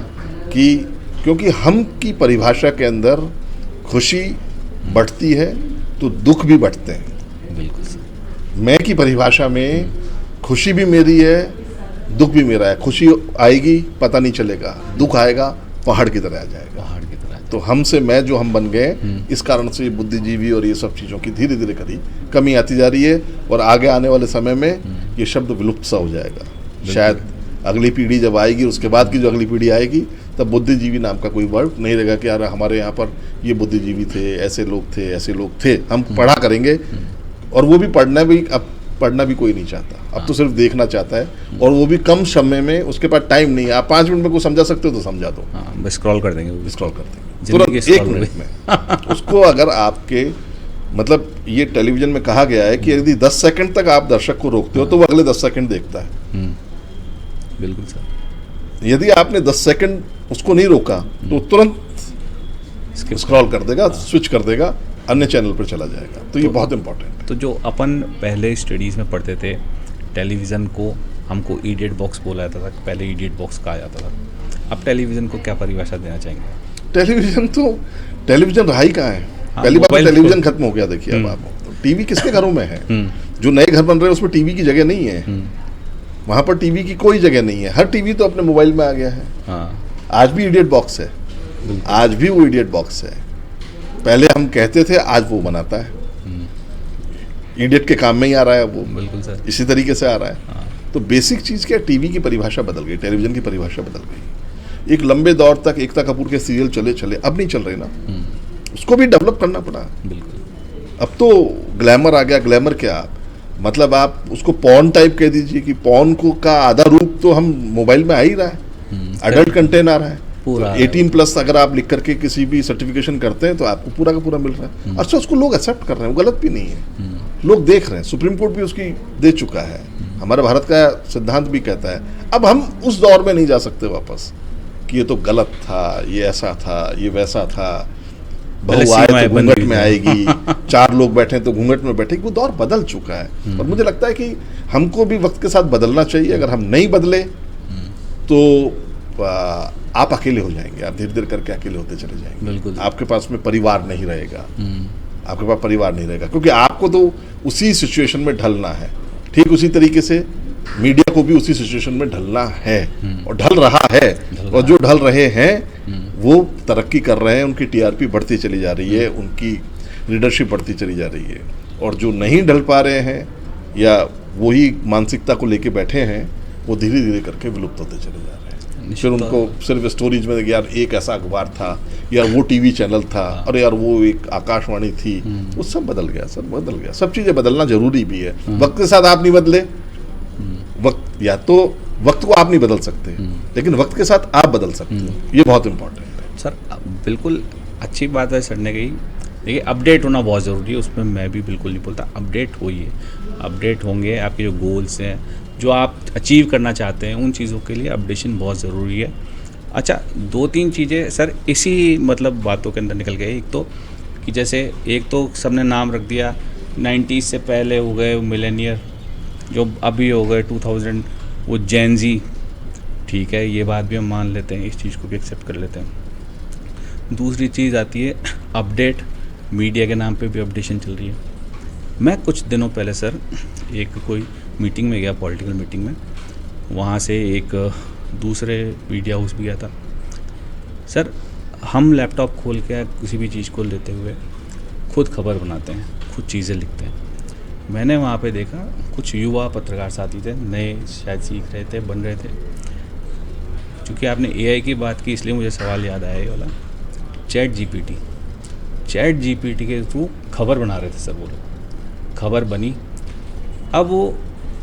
कि क्योंकि हम की परिभाषा के अंदर खुशी बढ़ती है तो दुख भी बढ़ते हैं। मैं की परिभाषा में खुशी भी मेरी है, दुख भी मेरा है। खुशी आएगी पता नहीं चलेगा, दुख आएगा पहाड़ की तरह आ जाएगा। तो हमसे मैं जो हम बन गए, इस कारण से बुद्धिजीवी और ये सब चीज़ों की धीरे धीरे कमी आती जा रही है। और आगे आने वाले समय में ये शब्द विलुप्त सा हो जाएगा। शायद अगली पीढ़ी जब आएगी, उसके बाद की जो अगली पीढ़ी आएगी, तब बुद्धिजीवी नाम का कोई वर्ड नहीं रहेगा कि यार हमारे यहाँ पर ये बुद्धिजीवी थे, ऐसे लोग थे। हम पढ़ा करेंगे, और वो भी पढ़ना भी कोई नहीं चाहता। अब तो सिर्फ देखना चाहता है, और वो भी कम समय में। उसके पास टाइम नहीं है। आप 5 मिनट में कुछ समझा सकते हो तो समझा दो, बस स्क्रॉल कर देंगे तुरंत 1 मिनट में। उसको अगर आपके मतलब ये टेलीविजन में कहा गया है कि यदि 10 सेकंड तक आप दर्शक को रोकते हो तो वो अगले 10 सेकंड देखता है। बिल्कुल सर। यदि आपने 10 सेकंड उसको नहीं रोका तो तुरंत स्क्रॉल कर देगा, स्विच कर देगा, अन्य चैनल पर चला जाएगा। तो ये बहुत इंपॉर्टेंट है। तो जो अपन पहले स्टडीज़ में पढ़ते थे, टेलीविज़न को हमको इडियट बॉक्स बोला जाता था, पहले इडियट बॉक्स कहा जाता था। अब टेलीविज़न को क्या परिभाषा देना चाहेंगे? टेलीविज़न रहा ही कहाँ है। पहली बात तो टेलीविज़न खत्म हो गया। देखिए अब आप तो टीवी किसके घरों में है? जो नए घर बन रहे हैं उसमें टीवी की जगह नहीं है। वहाँ पर टीवी की कोई जगह नहीं है। हर टीवी तो अपने मोबाइल में आ गया है। आज भी इडियट बॉक्स है, आज भी वो इडियट बॉक्स है। पहले हम कहते थे, आज वो बनाता है। इडियट के काम में ही आ रहा है वो। बिल्कुल सर, इसी तरीके से आ रहा है। तो बेसिक चीज़ क्या, टीवी की परिभाषा बदल गई, टेलीविज़न की परिभाषा बदल गई। एक लंबे दौर तक एकता कपूर के सीरियल चले, अब नहीं चल रहे ना। उसको भी डेवलप करना पड़ा। बिल्कुल। अब तो ग्लैमर आ गया। ग्लैमर क्या, मतलब आप उसको पॉर्न टाइप कह दीजिए कि पॉर्न को का आधा रूप तो हम मोबाइल में आ ही रहा है। अडल्ट कंटेंट आ रहा है पूरा। 18+ अगर आप लिख करके किसी भी सर्टिफिकेशन करते हैं तो आपको पूरा का पूरा मिल रहा है। अच्छा, उसको लोग एक्सेप्ट कर रहे हैं, वो गलत भी नहीं है। लोग देख रहे हैं, सुप्रीम कोर्ट भी उसकी दे चुका है। हमारे भारत का सिद्धांत भी कहता है। अब हम उस दौर में नहीं जा सकते वापस कि ये तो गलत था, ये ऐसा था, ये वैसा था, बहू आए तो घूंघट में आएगी, 4 लोग बैठे तो घूंघट में बैठेगी। वो दौर बदल चुका है। और मुझे लगता है कि हमको भी वक्त के साथ बदलना चाहिए। अगर हम नहीं बदले तो आप अकेले हो जाएंगे। आप धीरे धीरे करके अकेले होते चले जाएंगे। बिल्कुल। आपके पास में परिवार नहीं रहेगा। आपके पास परिवार नहीं रहेगा, क्योंकि आपको तो उसी सिचुएशन में ढलना है। ठीक उसी तरीके से मीडिया को भी उसी सिचुएशन में ढलना है, और ढल रहा है। और जो ढल रहे हैं वो तरक्की कर रहे हैं, उनकी टीआरपी बढ़ती चली जा रही है, उनकी लीडरशिप बढ़ती चली जा रही है। और जो नहीं ढल पा रहे हैं या वही मानसिकता को लेके बैठे हैं, वो धीरे धीरे करके विलुप्त होते चले जा रहे हैं। फिर उनको सिर्फ स्टोरीज में यार एक ऐसा अखबार था, यार वो टीवी चैनल था, और यार वो एक आकाशवाणी थी। वो सब बदल गया, सब बदल गया। सब चीज़ें बदलना जरूरी भी है। वक्त के साथ आप नहीं बदले, वक्त या तो वक्त को आप नहीं बदल सकते, लेकिन वक्त के साथ आप बदल सकते हो। ये बहुत इंपॉर्टेंट है सर। बिल्कुल अच्छी बात है सर ने कही। देखिए, अपडेट होना बहुत ज़रूरी है, उसमें मैं भी बिल्कुल नहीं बोलता। अपडेट होइए, अपडेट होंगे। आपके जो गोल्स हैं, जो आप अचीव करना चाहते हैं, उन चीज़ों के लिए अपडेशन बहुत ज़रूरी है। अच्छा, 2-3 चीज़ें सर इसी मतलब बातों के अंदर निकल गए। एक तो कि जैसे एक तो सबने नाम रख दिया 90s से पहले हो गए मिलेनियर, जो अभी हो गए 2000, वो जेन ज़ी। ठीक है, ये बात भी हम मान लेते हैं, इस चीज़ को भी एक्सेप्ट कर लेते हैं। दूसरी चीज़ आती है अपडेट। मीडिया के नाम पे भी अपडेशन चल रही है। मैं कुछ दिनों पहले सर एक कोई मीटिंग में गया, पॉलिटिकल मीटिंग में। वहाँ से एक दूसरे मीडिया हाउस भी गया था। सर, हम लैपटॉप खोल के किसी भी चीज़ को लेते हुए खुद खबर बनाते हैं, खुद चीज़ें लिखते हैं। मैंने वहाँ पे देखा कुछ युवा पत्रकार साथी थे, नए शायद सीख रहे थे, बन रहे थे। क्योंकि आपने एआई की बात की इसलिए मुझे सवाल याद आया ये वाला। चैट जीपीटी के थ्रू खबर बना रहे थे सर वो लोग, खबर बनी। अब वो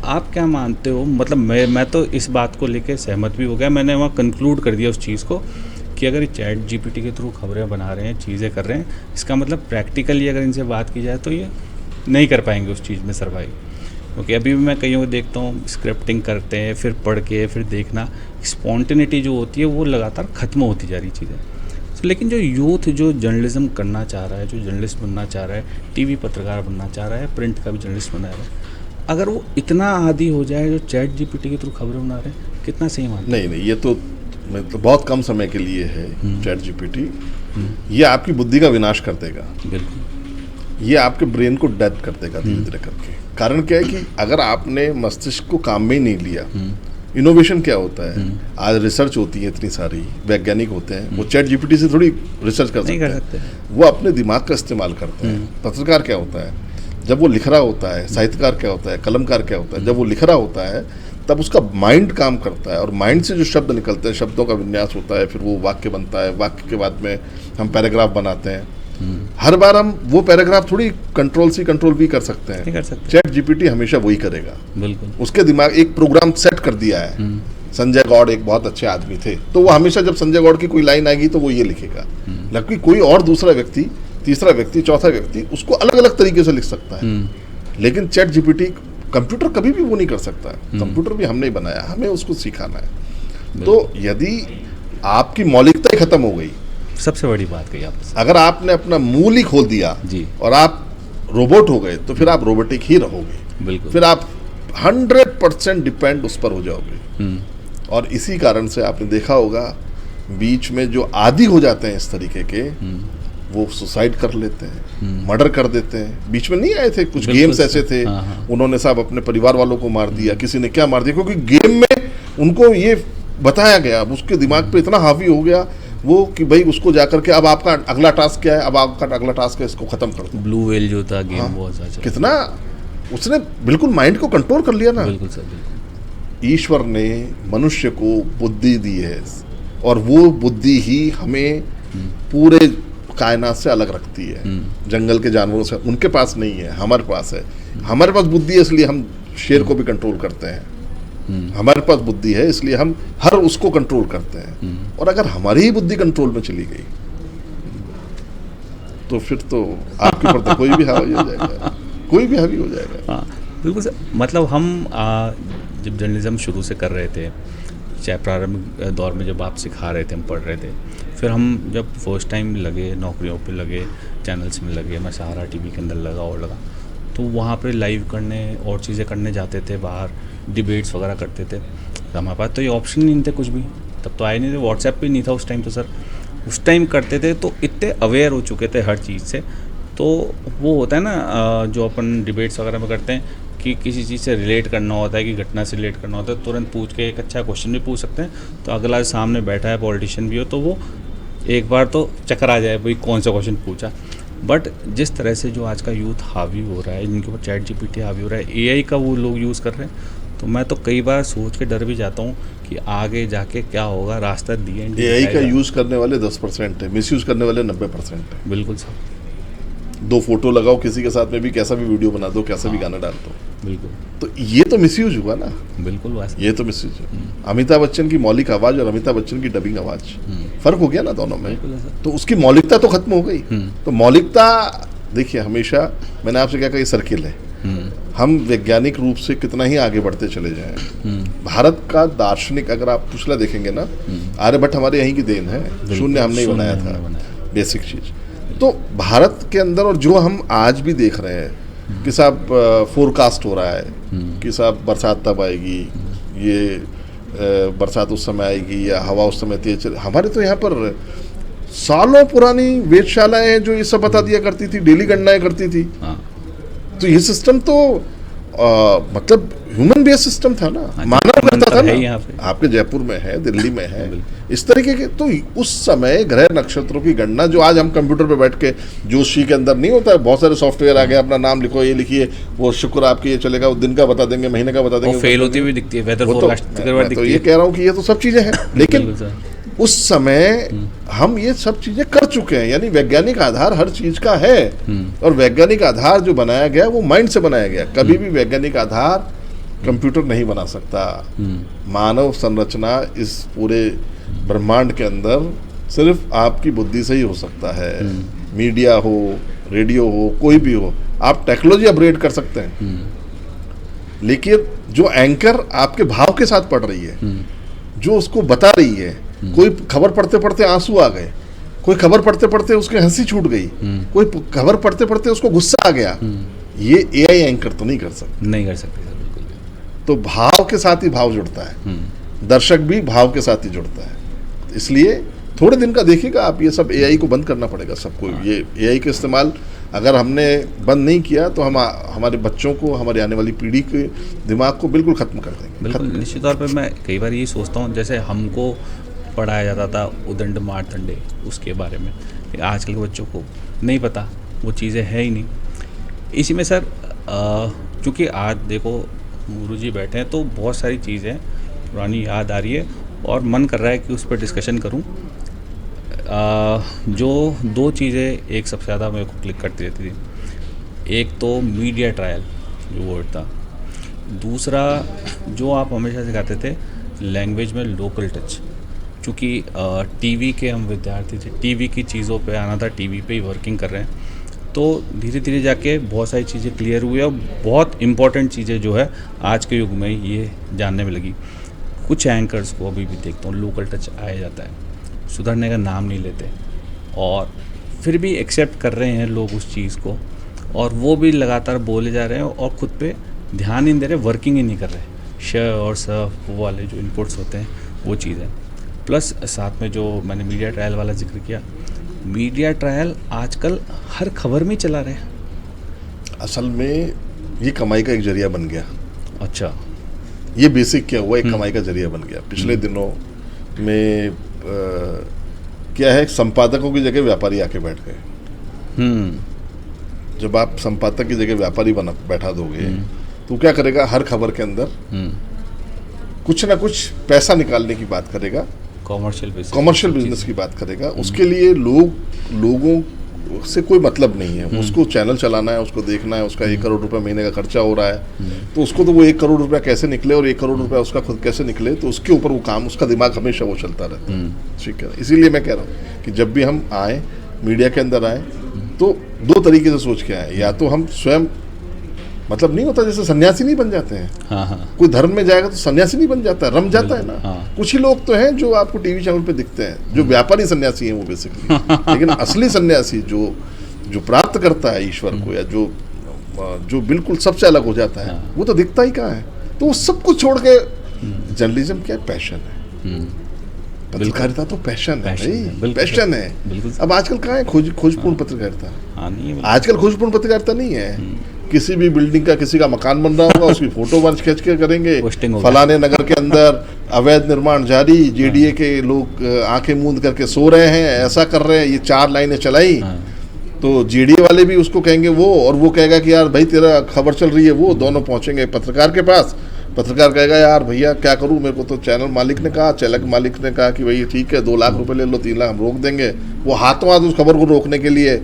आप क्या मानते हो, मतलब मैं तो इस बात को लेके सहमत भी हो गया। मैंने वहाँ कंक्लूड कर दिया उस चीज़ को कि अगर ये चैट जीपीटी के थ्रू खबरें बना रहे हैं, चीज़ें कर रहे हैं, इसका मतलब प्रैक्टिकली अगर इनसे बात की जाए तो ये नहीं कर पाएंगे उस चीज़ में सर्वाइव। क्योंकि अभी भी मैं कईयों को देखता हूँ स्क्रिप्टिंग करते हैं, फिर पढ़ के फिर देखना, स्पॉन्टेनिटी जो होती है वो लगातार ख़त्म होती जा रही चीज़ें। लेकिन जो यूथ जो जर्नलिज्म करना चाह रहा है, जो जर्नलिस्ट बनना चाह रहा है, टीवी पत्रकार बनना चाह रहा है, प्रिंट का भी जर्नलिस्ट बनना रहा है, अगर वो इतना आदी हो जाए जो चैट जीपीटी के थ्रू खबरें बना रहे हैं, कितना सही मानते हैं? नहीं, ये तो मतलब बहुत कम समय के लिए है चैट जीपीटी। ये आपकी बुद्धि का विनाश कर देगा, बिल्कुल। ये आपके ब्रेन को डेड कर देगा धीरे धीरे करके। कारण क्या है कि अगर आपने मस्तिष्क को काम में ही नहीं लिया, इनोवेशन क्या होता है, आज रिसर्च होती है इतनी सारी, वैज्ञानिक होते हैं, वो चैट जीपीटी से थोड़ी रिसर्च कर सकते हैं, वो अपने दिमाग का इस्तेमाल करते हैं। पत्रकार क्या होता है, जब वो लिख रहा होता है, साहित्यकार क्या होता है, कलमकार क्या होता है, जब वो लिख रहा होता है तब उसका माइंड काम करता है, और माइंड से जो शब्द निकलते हैं, शब्दों का विन्यास होता है, फिर वो वाक्य बनता है, वाक्य के बाद में हम पैराग्राफ बनाते हैं। हर बार हम वो पैराग्राफ थोड़ी कंट्रोल भी कर सकते हैं, चैट जीपीटी हमेशा वही करेगा। बिल्कुल। उसके दिमाग एक प्रोग्राम सेट कर दिया है। संजय गौड़ एक बहुत अच्छे आदमी थे, तो वो हमेशा जब संजय गौड़ की कोई लाइन आएगी तो वो ये लिखेगा। जबकि कोई और दूसरा व्यक्ति, तीसरा व्यक्ति, चौथा व्यक्ति उसको अलग अलग तरीके से लिख सकता है। लेकिन चैट जीपीटी, कंप्यूटर कभी भी वो नहीं कर सकता है। कंप्यूटर भी हमने बनाया, हमें उसको सिखाना है। तो यदि आपकी मौलिकता ही खत्म हो गई, सबसे बड़ी बात कही आपने, अगर आपने अपना मूल ही खोल दिया जी, और आप रोबोट हो गए, तो फिर आप रोबोटिक ही रहोगे। बिल्कुल। फिर आप 100% डिपेंड उस पर हो जाओगे। और इसी कारण से आपने देखा होगा बीच में जो आदी हो जाते हैं इस तरीके के, वो सुसाइड कर लेते हैं, मर्डर कर देते हैं। बीच में नहीं आए थे कुछ गेम्स ऐसे थे, उन्होंने सब अपने परिवार वालों को मार दिया, किसी ने क्या मार दिया, क्योंकि गेम में उनको ये बताया गया, अब उसके दिमाग पे इतना हावी हो गया वो कि भाई उसको जाकर के अब आपका अगला टास्क क्या है, अब आपका अगला टास्क है, इसको खत्म कर दो। ब्लू व्हेल जो था गेम, वो कितना उसने बिल्कुल माइंड को कंट्रोल कर लिया ना। बिल्कुल सर, बिल्कुल। ईश्वर ने मनुष्य को बुद्धि दी है, और वो बुद्धि ही हमें पूरे कायनात से अलग रखती है। जंगल के जानवरों से उनके पास नहीं है, हमारे पास है। हमारे पास बुद्धि है इसलिए हम शेर को भी कंट्रोल करते हैं। हमारे पास बुद्धि है इसलिए हम हर उसको कंट्रोल करते हैं। और अगर हमारी ही बुद्धि कंट्रोल में चली गई तो फिर तो आपके ऊपर तो कोई भी हावी हो जाएगा, कोई भी हावी हो जाएगा। हाँ बिल्कुल सर। मतलब हम जब जर्नलिज्म शुरू से कर रहे थे, चाहे प्रारंभिक दौर में जब आप सिखा रहे थे, हम पढ़ रहे थे, फिर हम जब फर्स्ट टाइम लगे, नौकरियों पे लगे, चैनल्स में लगे, मैं सहारा टीवी के अंदर लगा और लगा, तो वहाँ पे लाइव करने और चीज़ें करने जाते थे, बाहर डिबेट्स वगैरह करते थे। तो हमारे पास तो ये ऑप्शन नहीं थे कुछ भी, तब तो आए नहीं थे, व्हाट्सएप भी नहीं था उस टाइम। तो सर उस टाइम करते थे तो इतने अवेयर हो चुके थे हर चीज़ से। तो वो होता है ना जो अपन डिबेट्स वगैरह में करते हैं कि किसी चीज़ से रिलेट करना होता है, कि घटना से रिलेट करना होता है, तुरंत पूछ के एक अच्छा क्वेश्चन भी पूछ सकते हैं, तो अगला सामने बैठा है पॉलिटिशियन भी हो तो वो एक बार तो चक्कर आ जाए भाई कौन सा क्वेश्चन पूछा। बट जिस तरह से जो आज का यूथ हावी हो रहा है, जिनके ऊपर चैट जीपीटी हावी हो रहा है, एआई का वो लोग यूज़ कर रहे हैं, तो मैं तो कई बार सोच के डर भी जाता हूँ कि आगे जाके क्या होगा, रास्ता दिए। एआई का यूज़ करने वाले 10% है, मिसयूज़ करने वाले 90% है। बिल्कुल सर। 2 फोटो लगाओ किसी के साथ में भी, कैसा भी वीडियो बना दो, कैसा भी गाना डाल दो, बिल्कुल, तो ये तो मिसयूज हुआ ना। बिल्कुल ये तो मिसयूज है। अमिताभ बच्चन की मौलिक आवाज़ और अमिताभ बच्चन की डबिंग आवाज़, फर्क हो गया ना दोनों में। तो उसकी मौलिकता तो खत्म हो गई। तो मौलिकता देखिए, हमेशा मैंने आपसे क्या कहा, ये सर्किल है। हम वैज्ञानिक रूप से कितना ही आगे बढ़ते चले जाएं, भारत का दार्शनिक अगर आप पिछला देखेंगे ना, आर्यभट्ट हमारे यहीं की देन है, शून्य हमने ही बनाया था, बेसिक चीज। तो भारत के अंदर, और जो हम आज भी देख रहे हैं कि साहब फोरकास्ट हो रहा है कि साहब बरसात तब आएगी, ये बरसात उस समय आएगी, या हवा उस समय तेज चले। हमारे तो यहाँ पर सालों पुरानी वेधशालाएं हैं जो ये सब बता दिया करती थी, डेली गणनाएं करती थी। तो ये सिस्टम तो मतलब ह्यूमन बेस्ड सिस्टम था ना, हाँ, मानव करता था है ना। यहाँ पे। आपके जयपुर में है, दिल्ली में है, इस तरीके के। तो उस समय ग्रह नक्षत्रों की गणना जो आज हम कंप्यूटर पे बैठ के ज्योतिषी के अंदर नहीं होता है, बहुत सारे सॉफ्टवेयर आ गए, अपना नाम लिखो, ये लिखिए, वो शुक्र आपके ये चलेगा, वो दिन का बता देंगे, महीने का बता देंगे, वो फेल होती हुई दिखती है, वेदर वो तो फोरकास्ट मैं तो ये कह रहा हूँ कि ये तो सब चीजें हैं, लेकिन बिल्कुल सर। उस समय हम ये सब चीजें कर चुके हैं, यानी वैज्ञानिक आधार हर चीज का है। और वैज्ञानिक आधार जो बनाया गया वो माइंड से बनाया गया। कभी भी वैज्ञानिक आधार कंप्यूटर नहीं बना सकता। मानव संरचना इस पूरे ब्रह्मांड के अंदर सिर्फ आपकी बुद्धि से ही हो सकता है। मीडिया हो, रेडियो हो, कोई भी हो, आप टेक्नोलॉजी अपग्रेड कर सकते हैं, लेकिन जो एंकर आपके भाव के साथ पढ़ रही है, जो उसको बता रही है, कोई खबर पढ़ते पढ़ते आंसू आ गए, कोई खबर पढ़ते पढ़ते उसके हंसी छूट गई, कोई खबर पढ़ते पढ़ते उसको गुस्सा आ गया, ये एआई एंकर तो नहीं कर सकते। नहीं कर सकते सर, बिल्कुल। तो भाव के साथ ही भाव जुड़ता है, दर्शक भी भाव के साथ ही जुड़ता है। इसलिए थोड़े दिन का देखिएगा आप, ये सब एआई को बंद करना पड़ेगा सबको। ये एआई का इस्तेमाल अगर हमने बंद नहीं किया तो हम हमारे बच्चों को, हमारी आने वाली पीढ़ी के दिमाग को बिल्कुल खत्म कर देंगे। बिल्कुल, निश्चित तौर पे मैं कई बार ये सोचता हूँ, जैसे हमको पढ़ाया जाता था उदंड मार्तंडे उसके बारे में, आजकल के बच्चों को नहीं पता, वो चीज़ें है ही नहीं। इसी में सर चूँकि आज देखो गुरुजी बैठे हैं तो बहुत सारी चीज़ें पुरानी याद आ रही है और मन कर रहा है कि उस पर डिस्कशन करूं। जो दो चीज़ें एक सबसे ज़्यादा मेरे को क्लिक करती रहती थी, एक तो मीडिया ट्रायल जो वर्ड था, दूसरा जो आप हमेशा सिखाते थे लैंग्वेज में लोकल टच। चूँकि टीवी के हम विद्यार्थी थे, टीवी की चीज़ों पे आना था, टीवी पे ही वर्किंग कर रहे हैं, तो धीरे धीरे जाके बहुत सारी चीज़ें क्लियर हुई और बहुत इम्पॉर्टेंट चीज़ें जो है आज के युग में ये जानने में लगी। कुछ एंकर्स को अभी भी देखता हूँ लोकल टच आया जाता है, सुधरने का नाम नहीं लेते और फिर भी एक्सेप्ट कर रहे हैं लोग उस चीज़ को, और वो भी लगातार बोले जा रहे हैं और ख़ुद पे ध्यान ही नहीं दे रहे, वर्किंग ही नहीं कर रहे। श और स वो वाले जो इनपुट्स होते हैं वो चीज़ है। प्लस साथ में जो मैंने मीडिया ट्रायल वाला जिक्र किया, मीडिया ट्रायल आजकल हर खबर में चला रहे हैं। असल में ये कमाई का एक जरिया बन गया। अच्छा, ये बेसिक क्या हुआ, एक कमाई का जरिया बन गया। पिछले दिनों में क्या है, संपादकों की जगह व्यापारी आके बैठ गए। जब आप संपादक की जगह व्यापारी बैठा दोगे तो क्या करेगा, हर खबर के अंदर कुछ ना कुछ पैसा निकालने की बात करेगा, कॉमर्शियल बिजनेस की बात करेगा। उसके लिए लोगों से कोई मतलब नहीं है, उसको चैनल चलाना है, उसको देखना है, उसका 1 करोड़ रुपए महीने का खर्चा हो रहा है, तो उसको तो वो 1 करोड़ रुपया कैसे निकले और 1 करोड़ रुपया उसका खुद कैसे निकले, तो उसके ऊपर वो काम, उसका दिमाग हमेशा वो चलता रहता है। ठीक है, इसीलिए मैं कह रहा हूँ कि जब भी हम आए, मीडिया के अंदर आए, तो 2 तरीके से सोच के आए। या तो हम स्वयं, मतलब नहीं होता जैसे सन्यासी नहीं बन जाते हैं। हाँ। कोई धर्म में जाएगा तो सन्यासी नहीं बन जाता है, रम जाता है ना। हाँ। कुछ ही लोग तो हैं जो आपको टीवी चैनल पे दिखते हैं, जो व्यापारी सन्यासी हैं वो बेसिकली। लेकिन असली सन्यासी जो प्राप्त करता है ईश्वर को, या जो बिल्कुल सबसे अलग हो जाता है, वो तो दिखता ही कहाँ है। तो वो सब कुछ छोड़ के, जर्नलिज्म क्या है, पैशन है। पत्रकारिता तो पैशन है भाई, पैशन है। अब आजकल कहाँ है खोजपूर्ण पत्रकारिता? आजकल खोजपूर्ण पत्रकारिता नहीं है। किसी भी बिल्डिंग का, किसी का मकान बन रहा होगा, उसकी फोटो खींच के करेंगे, फलाने नगर के अंदर अवैध निर्माण जारी, जेडीए के लोग आंखें मूंद करके सो रहे हैं, ऐसा कर रहे हैं, ये 4 लाइनें चलाई, तो जेडीए वाले भी उसको कहेंगे वो, और वो कहेगा कि यार भाई तेरा खबर चल रही है, वो दोनों पहुंचेंगे पत्रकार के पास। पत्रकार कहेगा यार भैया क्या करूं, मेरे को तो चैनल मालिक ने कहा, चैनल मालिक ने कहा कि भाई ठीक है 2 लाख रुपए ले लो, 3 लाख हम रोक देंगे। वो हाथों हाथ उस खबर को रोकने के लिए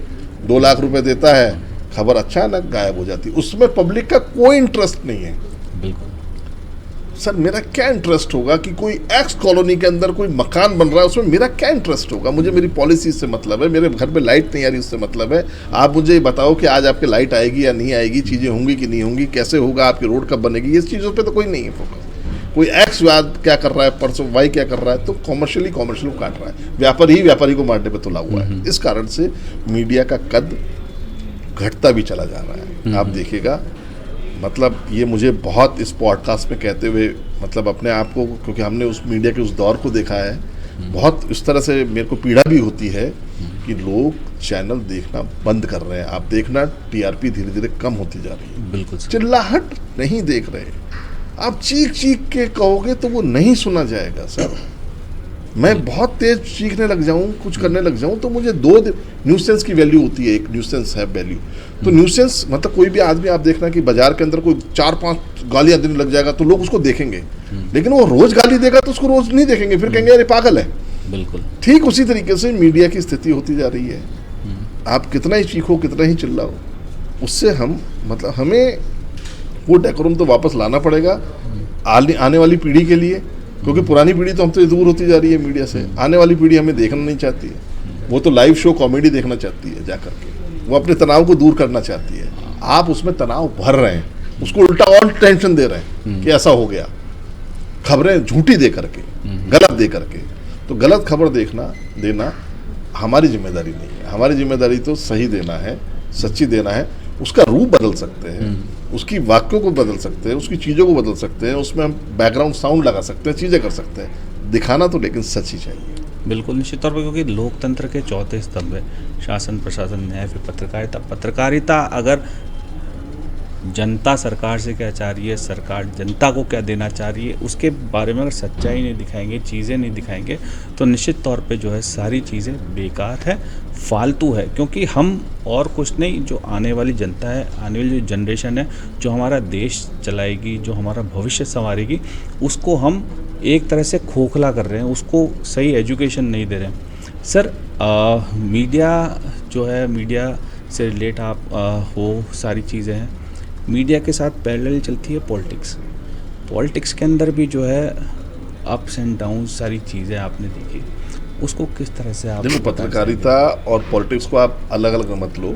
2 लाख रुपए देता है, खबर अचानक गायब हो जाती है। उसमें पब्लिक का कोई इंटरेस्ट नहीं है। बिल्कुल सर, मेरा क्या इंटरेस्ट होगा कि कोई एक्स कॉलोनी के अंदर कोई मकान बन रहा है, उसमें मेरा क्या इंटरेस्ट होगा? मुझे मेरी पॉलिसी से मतलब है, मेरे घर में लाइट नहीं आ रही उससे मतलब है। आप मुझे बताओ कि आज आपके लाइट आएगी या नहीं आएगी, चीज़ें होंगी कि नहीं होंगी, कैसे होगा, आपकी रोड कब बनेगी, ये चीज़ों पर तो कोई नहीं है फोकस। कोई एक्स क्या कर रहा है, परसों वाई क्या कर रहा है, तो कॉमर्शियल को काट रहा है। व्यापारी को मारने पर तुला हुआ है। इस कारण से मीडिया का कद घटता भी चला जा रहा है। आप देखिएगा, मतलब ये मुझे बहुत इस पॉडकास्ट में कहते हुए, मतलब अपने आप को, क्योंकि हमने उस मीडिया के उस दौर को देखा है, बहुत इस तरह से मेरे को पीड़ा भी होती है कि लोग चैनल देखना बंद कर रहे हैं। आप देखना टीआरपी धीरे धीरे कम होती जा रही है। बिल्कुल सर। चिल्लाहट नहीं देख रहे, आप चीख चीख के कहोगे तो वो नहीं सुना जाएगा सर। मैं बहुत तेज चीखने लग जाऊं, कुछ करने लग जाऊं, तो मुझे न्यूसेंस की वैल्यू होती है, एक न्यूसेंस है वैल्यू। तो न्यूसेंस मतलब कोई भी आदमी आप देखना कि बाजार के अंदर कोई 4-5 गालियां देने लग जाएगा तो लोग उसको देखेंगे, लेकिन वो रोज गाली देगा तो उसको रोज नहीं देखेंगे, फिर कहेंगे अरे पागल है। बिल्कुल ठीक उसी तरीके से मीडिया की स्थिति होती जा रही है। आप कितना ही चीखो, कितना ही चिल्लाओ, उससे हम मतलब हमें वो डेकोरम तो वापस लाना पड़ेगा आने वाली पीढ़ी के लिए, क्योंकि पुरानी पीढ़ी तो हमसे दूर होती जा रही है मीडिया से। आने वाली पीढ़ी हमें देखना नहीं चाहती है, वो तो लाइव शो कॉमेडी देखना चाहती है जाकर के, वो अपने तनाव को दूर करना चाहती है। आप उसमें तनाव भर रहे हैं, उसको उल्टा और टेंशन दे रहे हैं कि ऐसा हो गया, खबरें झूठी दे करके, गलत दे करके। तो गलत खबर देना हमारी जिम्मेदारी नहीं है। हमारी जिम्मेदारी तो सही देना है, सच्ची देना है। उसका रूप बदल सकते हैं, उसकी वाक्यों को बदल सकते हैं, उसकी चीज़ों को बदल सकते हैं, उसमें हम बैकग्राउंड साउंड लगा सकते हैं, चीज़ें कर सकते हैं। दिखाना तो लेकिन सच ही चाहिए। बिल्कुल निश्चित तौर पर, क्योंकि लोकतंत्र के चौथे स्तंभ है शासन, प्रशासन, न्याय, फिर पत्रकारिता। पत्रकारिता अगर जनता सरकार से क्या चाह रही है, सरकार जनता को क्या देना चाह रही है, उसके बारे में अगर सच्चाई नहीं दिखाएंगे, चीज़ें नहीं दिखाएंगे, तो निश्चित तौर पे जो है सारी चीज़ें बेकार है, फालतू है। क्योंकि हम और कुछ नहीं, जो आने वाली जनता है, आने वाली जो जनरेशन है, जो हमारा देश चलाएगी, जो हमारा भविष्य संवारेगी, उसको हम एक तरह से खोखला कर रहे हैं, उसको सही एजुकेशन नहीं दे रहे हैं। सर मीडिया जो है, मीडिया से रिलेट आप वो सारी चीज़ें हैं, मीडिया के साथ पैरेलल चलती है पॉलिटिक्स। पॉलिटिक्स के अंदर भी जो है अप्स एंड डाउन सारी चीज़ें आपने देखी, उसको किस तरह से आप देखो, पत्रकारिता और पॉलिटिक्स को आप अलग अलग मत लो,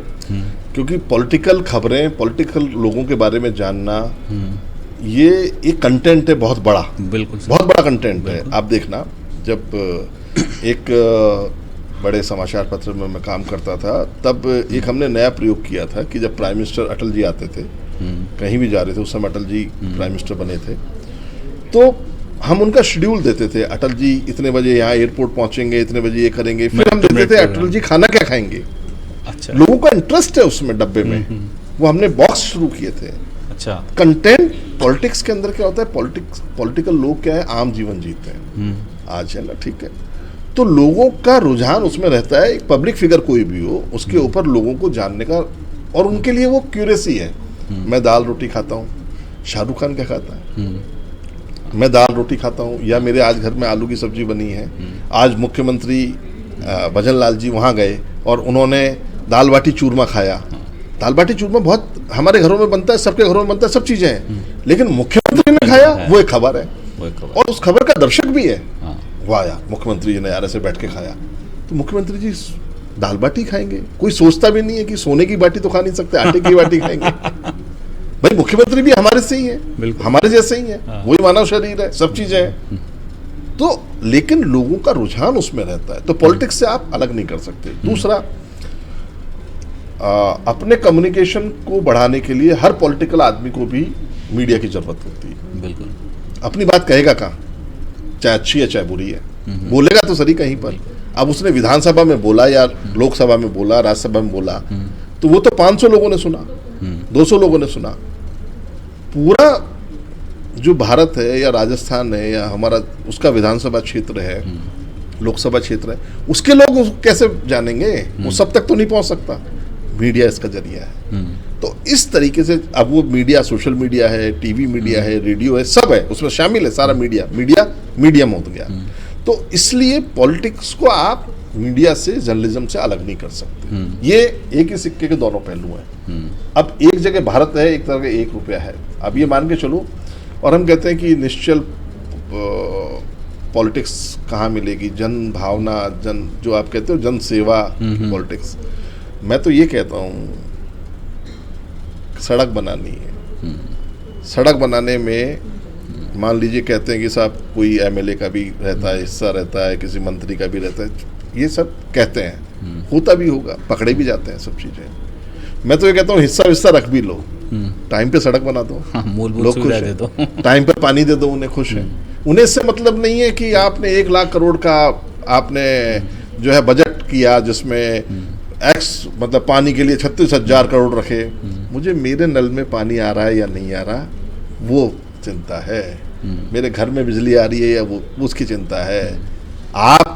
क्योंकि पॉलिटिकल खबरें, पॉलिटिकल लोगों के बारे में जानना, ये एक कंटेंट है बहुत बड़ा। बिल्कुल बहुत बड़ा कंटेंट है। आप देखना, जब एक बड़े समाचार पत्र में मैं काम करता था, तब एक हमने नया प्रयोग किया था कि जब प्राइम मिनिस्टर अटल जी आते थे, कहीं भी जा रहे थे, उस समय अटल जी प्राइम मिनिस्टर बने थे, तो हम उनका शेड्यूल देते थे। अटल जी इतने बजे यहाँ एयरपोर्ट पहुंचेंगे, इतने बजे ये करेंगे। फिर हम देते थे अटल जी खाना क्या खाएंगे। अच्छा, लोगों का इंटरेस्ट है उसमें डब्बे में, वो हमने बॉक्स शुरू किए थे। अच्छा, कंटेंट पॉलिटिक्स के अंदर क्या होता है, पॉलिटिकल लोग क्या है, आम जीवन जीते हैं आज, है ना, ठीक है। तो लोगों का रुझान उसमें रहता है, एक पब्लिक फिगर कोई भी हो, उसके ऊपर लोगों को जानने का, और उनके लिए वो क्यूरियसी है। मैं दाल रोटी खाता हूँ, शाहरुख खान क्या खाता है, मैं दाल रोटी खाता हूँ, या मेरे आज घर में आलू की सब्जी बनी है। आज मुख्यमंत्री भजन लाल जी वहाँ गए और उन्होंने दाल बाटी चूरमा खाया। दाल बाटी चूरमा बहुत हमारे घरों में बनता है, सबके घरों में बनता है, सब चीज़ें हैं, लेकिन मुख्यमंत्री ने खाया, वो एक खबर है, और उस खबर का दर्शक भी है। वाह यार, मुख्यमंत्री जी ने यार ऐसे बैठ के खाया, तो मुख्यमंत्री जी दाल बाटी खाएंगे। कोई सोचता भी नहीं है कि सोने की बाटी तो खा नहीं सकते, आटे की बाटी खाएंगे। भाई मुख्यमंत्री भी हमारे से ही है, हमारे जैसे ही है, वही मानव शरीर है, सब चीजें हैं। तो लेकिन लोगों का रुझान उसमें रहता है, तो पॉलिटिक्स से आप अलग नहीं कर सकते। दूसरा, अपने कम्युनिकेशन को बढ़ाने के लिए हर पॉलिटिकल आदमी को भी मीडिया की जरूरत होती है। बिल्कुल, अपनी अपनी बात कहेगा कहाँ, चाहे अच्छी है चाहे बुरी है, बोलेगा तो सही कहीं पर। अब उसने विधानसभा में बोला या लोकसभा में बोला, राज्यसभा में बोला, तो वो तो 500 लोगों ने सुना, 200 लोगों ने सुना। पूरा जो भारत है या राजस्थान है या हमारा उसका विधानसभा क्षेत्र है, लोकसभा क्षेत्र है, उसके लोग कैसे जानेंगे, वो सब तक तो नहीं पहुंच सकता। मीडिया इसका जरिया है। तो इस तरीके से अब वो मीडिया, सोशल मीडिया है, टीवी मीडिया है, रेडियो है, सब है उसमें शामिल है, सारा मीडियम हो गया। तो इसलिए पॉलिटिक्स को आप मीडिया से, जर्नलिज्म से अलग नहीं कर सकते। ये एक ही सिक्के के दोनों पहलू हैं। अब एक जगह भारत है, एक तरह का 1 रुपया है। अब ये मान के चलो, और हम कहते हैं कि निश्चल पॉलिटिक्स कहाँ मिलेगी, जन भावना, जन जो आप कहते हो जन सेवा पॉलिटिक्स। मैं तो ये कहता हूँ, सड़क बनानी है, सड़क बनाने में मान लीजिए कहते हैं कि साहब कोई एमएलए का भी रहता है, हिस्सा रहता है, किसी मंत्री का भी रहता है, ये सब कहते हैं, होता भी होगा, पकड़े भी जाते हैं सब चीज़ें। मैं तो ये कहता हूँ हिस्सा विस्सा रख भी लो, टाइम पे सड़क बना दो, लोग खुश हैं, टाइम पे पानी दे दो, उन्हें खुश है। उन्हें इससे मतलब नहीं है कि आपने 1 लाख करोड़ का आपने जो है बजट किया, जिसमें एक्स मतलब पानी के लिए 36,000 करोड़ रखे, मुझे मेरे नल में पानी आ रहा है या नहीं आ रहा वो चिंता है, मेरे घर में बिजली आ रही है या वो उसकी चिंता है। आप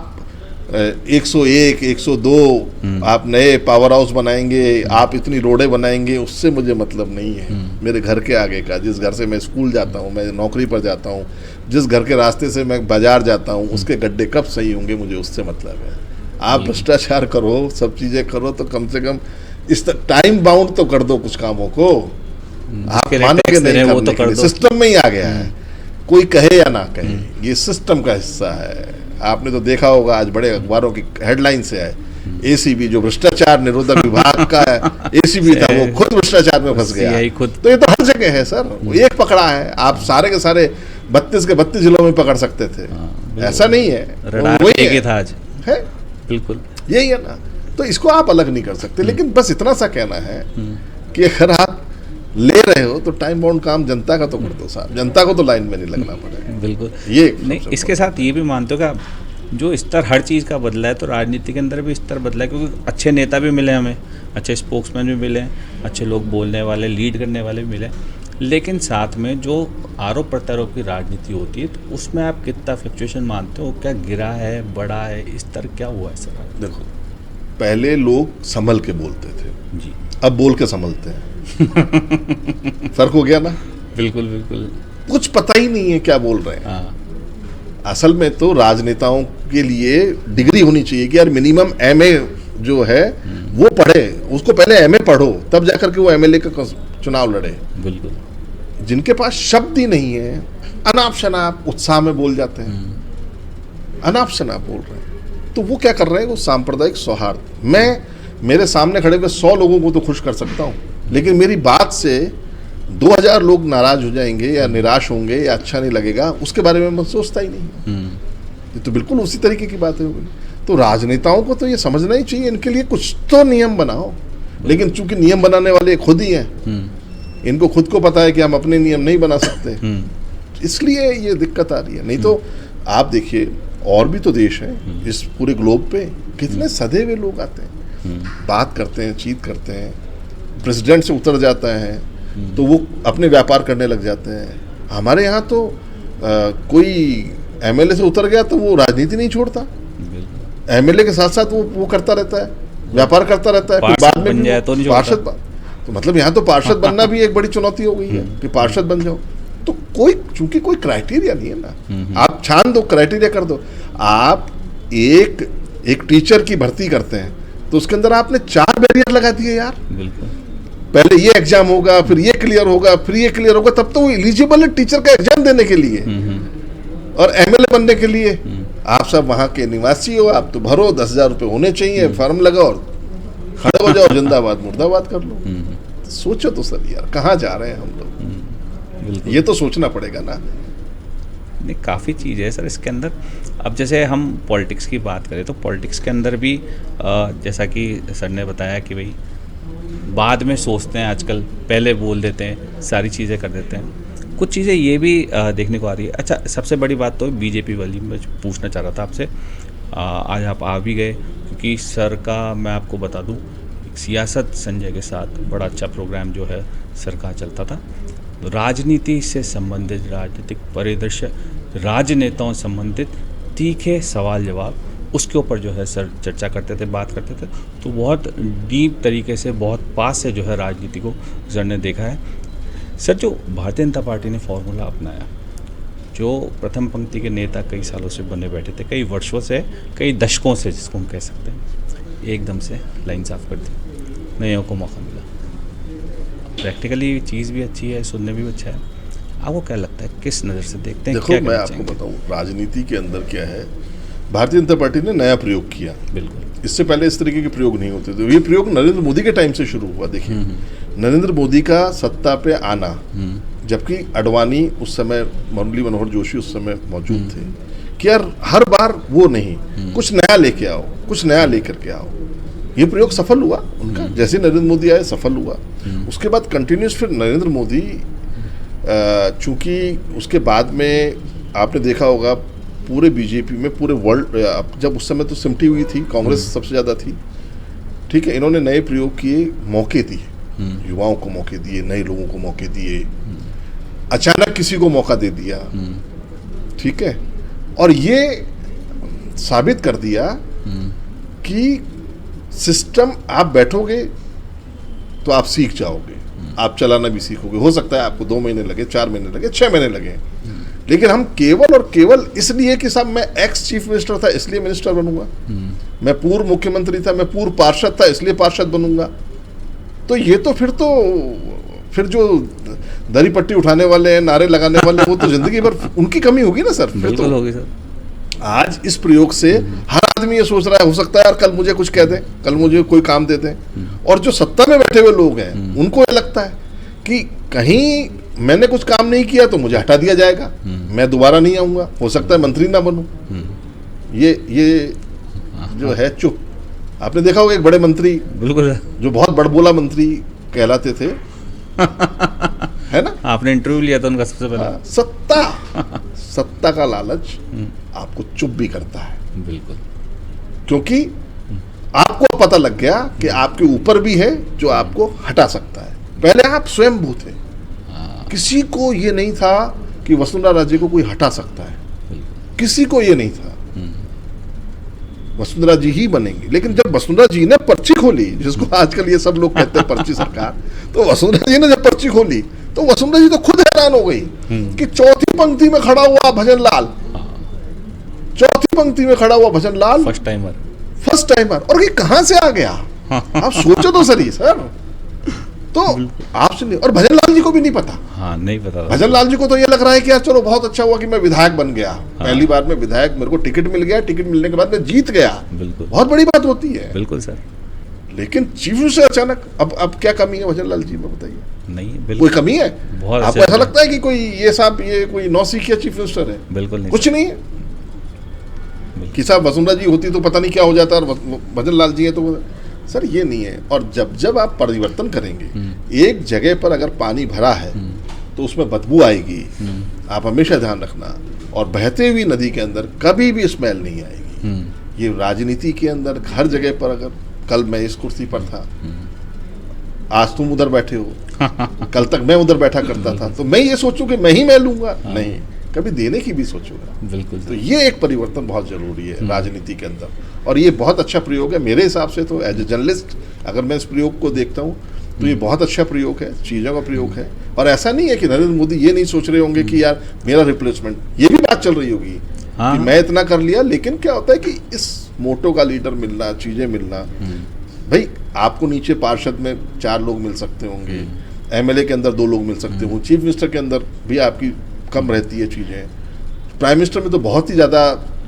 101, 102 आप नए पावर हाउस बनाएंगे, आप इतनी रोडें बनाएंगे, उससे मुझे मतलब नहीं है। मेरे घर के आगे का, जिस घर से मैं स्कूल जाता हूँ, मैं नौकरी पर जाता हूँ, जिस घर के रास्ते से मैं बाजार जाता हूँ, उसके गड्ढे कब सही होंगे, मुझे उससे मतलब है। आप भ्रष्टाचार करो, सब चीज़ें करो, तो कम से कम इस टाइम बाउंड तो कर दो कुछ कामों को। आप मानोगे नहीं, वो तो कर दो, सिस्टम में ही आ गया है, कोई कहे या ना कहे, ये सिस्टम का हिस्सा है। आपने तो देखा होगा, आज बड़े अखबारों की हेडलाइन से है, एसीबी जो भ्रष्टाचार निरोधक विभाग का एसीबी था, वो खुद भ्रष्टाचार में फंस गया। तो ये तो हर जगह है सर, वो एक पकड़ा है, आप सारे के सारे 32 के 32 जिलों में पकड़ सकते थे, ऐसा नहीं है, वही था आज है, बिल्कुल यही है ना। तो इसको आप अलग नहीं कर सकते, लेकिन बस इतना सा कहना है कि अगर आप ले रहे हो तो टाइम बाउंड काम जनता का तो कर दो साहब, जनता को तो लाइन में नहीं लगना पड़ेगा। बिल्कुल ये नहीं, इसके साथ ये भी मानते हो कि जो स्तर हर चीज़ का बदला है, तो राजनीति के अंदर भी स्तर बदला है, क्योंकि अच्छे नेता भी मिले हमें, अच्छे स्पोक्समैन भी मिले, अच्छे लोग बोलने वाले, लीड करने वाले भी मिले, लेकिन साथ में जो आरोप प्रत्यारोप की राजनीति होती है, तो उसमें आप कितना फ्लक्चुएशन मानते हो, क्या गिरा है, बढ़ा है, स्तर क्या हुआ है सर? देखो, पहले लोग संभल के बोलते थे जी, अब बोल के संभलते हैं। फर्क हो गया ना? बिल्कुल बिल्कुल, कुछ पता ही नहीं है क्या बोल रहे हैं। असल में तो राजनेताओं के लिए डिग्री होनी चाहिए कि यार मिनिमम एमए जो है वो पढ़े, उसको पहले एमए पढ़ो, तब जाकर के वो एमएलए का चुनाव लड़े। बिल्कुल, जिनके पास शब्द ही नहीं है, अनाप शनाप उत्साह में बोल जाते हैं, अनाप शनाप बोल रहे हैं, तो वो क्या कर रहे हैं, वो सांप्रदायिक सौहार्द। मैं मेरे सामने खड़े हुए 100 लोगों को तो खुश कर सकता हूँ, लेकिन मेरी बात से 2000 लोग नाराज हो जाएंगे या निराश होंगे या अच्छा नहीं लगेगा, उसके बारे में मैं सोचता ही नहीं। ये तो बिल्कुल उसी तरीके की बात है। तो राजनेताओं को तो ये समझना ही चाहिए, इनके लिए कुछ तो नियम बनाओ, लेकिन चूंकि नियम बनाने वाले खुद ही हैं, इनको खुद को पता है कि हम अपने नियम नहीं बना सकते, इसलिए ये दिक्कत आ रही है। नहीं तो आप देखिए, और भी तो देश हैं इस पूरे ग्लोब पे, कितने सधे हुए लोग आते हैं, बात करते हैं, चीत करते हैं, प्रेसिडेंट से उतर जाता है तो वो अपने व्यापार करने लग जाते हैं। हमारे यहाँ तो कोई एमएलए से उतर गया तो वो राजनीति नहीं छोड़ता, एमएलए के साथ साथ वो करता रहता है, व्यापार करता रहता है, फिर बाद में भी पार्षद। तो मतलब यहाँ तो पार्षद बनना भी एक बड़ी चुनौती हो गई है कि पार्षद बन जाओ। तो कोई, चूंकि कोई क्राइटेरिया नहीं है ना, आप छान दो, क्राइटेरिया कर दो। आप एक टीचर की भर्ती करते हैं तो उसके अंदर आपने 4 बैरियर लगा दिए यार। बिल्कुल, पहले ये एग्जाम होगा, फिर ये क्लियर होगा, फिर ये क्लियर होगा, तब तो वो एलिजिबल है टीचर का एग्जाम देने के लिए और एमएलए बनने के लिए। आप सब वहां के निवासी हो, आप तो भरो, 10,000 रुपये होने चाहिए, फॉर्म लगाओ और खड़े हो जाओ, जिंदाबाद मुर्दाबाद कर लो। सोचो तो सर यार, कहाँ जा रहे हैं हम लोग, ये तो सोचना पड़ेगा ना। नहीं, काफ़ी चीज़ है सर इसके अंदर। अब जैसे हम पॉलिटिक्स की बात करें तो पॉलिटिक्स के अंदर भी जैसा कि सर ने बताया कि भाई बाद में सोचते हैं आजकल, पहले बोल देते हैं, सारी चीज़ें कर देते हैं। कुछ चीज़ें ये भी देखने को आ रही है। अच्छा, सबसे बड़ी बात तो बीजेपी वाली मैं पूछना चाह रहा था आपसे, आज आप आ भी गए, क्योंकि सर का मैं आपको बता दूं, सियासत संजय के साथ बड़ा अच्छा प्रोग्राम जो है सर का चलता था। राजनीति से संबंधित, राजनीतिक परिदृश्य, राजनेताओं संबंधित तीखे सवाल जवाब, उसके ऊपर जो है सर चर्चा करते थे, बात करते थे। तो बहुत डीप तरीके से, बहुत पास से जो है राजनीति को सर ने देखा है। सर, जो भारतीय जनता पार्टी ने फॉर्मूला अपनाया, जो प्रथम पंक्ति के नेता कई सालों से बने बैठे थे, कई वर्षों से, कई दशकों से जिसको हम कह सकते हैं, एकदम से लाइन साफ कर दी, नयों को मौका मिला। प्रैक्टिकली चीज़ भी अच्छी है, सुनने भी अच्छा है। आपको क्या लगता है, किस नज़र से देखते हैं? देखो, मैं आपको बताऊं, राजनीति के अंदर क्या है, भारतीय जनता पार्टी ने नया प्रयोग किया। बिल्कुल, इससे पहले इस तरीके के प्रयोग नहीं होते थे। ये प्रयोग नरेंद्र मोदी के टाइम से शुरू हुआ। देखिए, नरेंद्र मोदी का सत्ता पे आना, जबकि अडवाणी उस समय, मुरली मनोहर जोशी उस समय मौजूद थे, कि यार हर बार वो नहीं, कुछ नया लेके आओ, कुछ नया लेकर के आओ। ये प्रयोग सफल हुआ उनका, जैसे नरेंद्र मोदी आए सफल हुआ। उसके बाद कंटिन्यूस फिर नरेंद्र मोदी, चूंकि उसके बाद में आपने देखा होगा पूरे बीजेपी में, पूरे वर्ल्ड, जब उस समय तो सिमटी हुई थी, कांग्रेस सबसे ज़्यादा थी, ठीक है, इन्होंने नए प्रयोग किए, मौके दिए, युवाओं को मौके दिए, नए लोगों को मौके दिए, अचानक किसी को मौका दे दिया, ठीक है, और ये साबित कर दिया कि सिस्टम आप बैठोगे तो आप सीख जाओगे, आप चलाना भी सीखोगे। हो सकता है आपको 2 महीने लगे, 4 महीने लगे, 6 महीने लगे, लेकिन हम केवल और केवल इसलिए कि साहब मैं एक्स चीफ मिनिस्टर था इसलिए मिनिस्टर बनूंगा, मैं पूर्व मुख्यमंत्री था, मैं पूर्व पार्षद था इसलिए पार्षद बनूंगा, तो ये तो फिर जो दरी पट्टी उठाने वाले हैं, नारे लगाने वाले, वो तो जिंदगी भर उनकी कमी होगी ना सर। बिल्कुल तो होगी सर। आज इस प्रयोग से हर आदमी ये सोच रहा है, हो सकता है यार कल मुझे कुछ कह दें, कल मुझे कोई काम दे दें, और जो सत्ता में बैठे हुए लोग हैं उनको ये लगता है कि कहीं मैंने कुछ काम नहीं किया तो मुझे हटा दिया जाएगा, मैं दोबारा नहीं आऊंगा, हो सकता है मंत्री ना बनूं। ये जो है चुप, आपने देखा होगा एक बड़े मंत्री, बिल्कुल जो बहुत बड़बोला मंत्री कहलाते थे है ना, आपने इंटरव्यू लिया था उनका सबसे पहले। सत्ता का लालच आपको चुप भी करता है, बिल्कुल, क्योंकि आपको पता लग गया कि आपके ऊपर भी है जो आपको हटा सकता है। पहले आप स्वयंभू थे, किसी को ये नहीं था कि वसुंधरा राजे को कोई हटा सकता है, किसी को ये नहीं था, वसुंधरा जी ही बनेंगी। लेकिन जब वसुंधरा जी ने पर्ची खोली, जिसको आजकल ये सब लोग कहते हैं पर्ची सरकार, तो वसुंधरा जी ने जब पर्ची खोली तो वसुंधरा जी तो खुद हैरान हो गई कि चौथी पंक्ति में खड़ा हुआ भजन लाल, चौथी पंक्ति में खड़ा हुआ भजन लाल, फर्स्ट टाइमर, और ये कहां से आ गया? आप सोचो तो सही सर। तो आपसे नहीं, और भजन लाल जी को भी नहीं पता। हाँ, नहीं पता। भजन लाल जी को तो ये लग रहा है कि यार चलो बहुत अच्छा हुआ कि मैं विधायक बन गया, पहली बार में विधायक, मेरे को टिकट मिल गया, टिकट मिलने के बाद मैं जीत गया, बिल्कुल, बहुत बड़ी बात होती है। बिल्कुल सर। लेकिन चीफ मिनिस्टर अचानक, अब क्या कमी है भजन लाल जी में, बताइए? नहीं, कोई कमी है? बहुत आपको ऐसा लगता है कि कोई ये साहब ये कोई नौसिखिया चीफ मिनिस्टर है? बिल्कुल नहीं, कुछ नहीं है कि साहब वसुंधरा जी होती तो पता नहीं क्या हो जाता, और भजन लाल जी है तो सर ये नहीं है। और जब आप परिवर्तन करेंगे, एक जगह पर अगर पानी भरा है तो उसमें बदबू आएगी, आप हमेशा ध्यान रखना, और बहते हुई नदी के अंदर कभी भी स्मेल नहीं आएगी। ये राजनीति के अंदर हर जगह पर, अगर कल मैं इस कुर्सी पर था, आज तुम उधर बैठे हो, कल तक मैं उधर बैठा करता था, तो मैं ये सोचूं कि मैं ही मैं लूंगा, नहीं, कभी देने की भी सोचूंगा। बिल्कुल। तो ये एक परिवर्तन बहुत जरूरी है राजनीति के अंदर, और ये बहुत अच्छा प्रयोग है मेरे हिसाब से। तो एज ए जर्नलिस्ट अगर मैं इस प्रयोग को देखता हूँ तो ये बहुत अच्छा प्रयोग है, चीज़ों का प्रयोग है। और ऐसा नहीं है कि नरेंद्र मोदी ये नहीं सोच रहे होंगे कि यार मेरा रिप्लेसमेंट, ये भी बात चल रही होगी कि मैं इतना कर लिया, लेकिन क्या होता है कि इस मोटो का लीडर मिलना, चीज़ें मिलना, भाई आपको नीचे पार्षद में 4 लोग मिल सकते होंगे, एमएलए के अंदर 2 लोग मिल सकते होंगे, चीफ मिनिस्टर के अंदर भी आपकी कम रहती है चीज़ें, प्राइम मिनिस्टर में तो बहुत ही ज़्यादा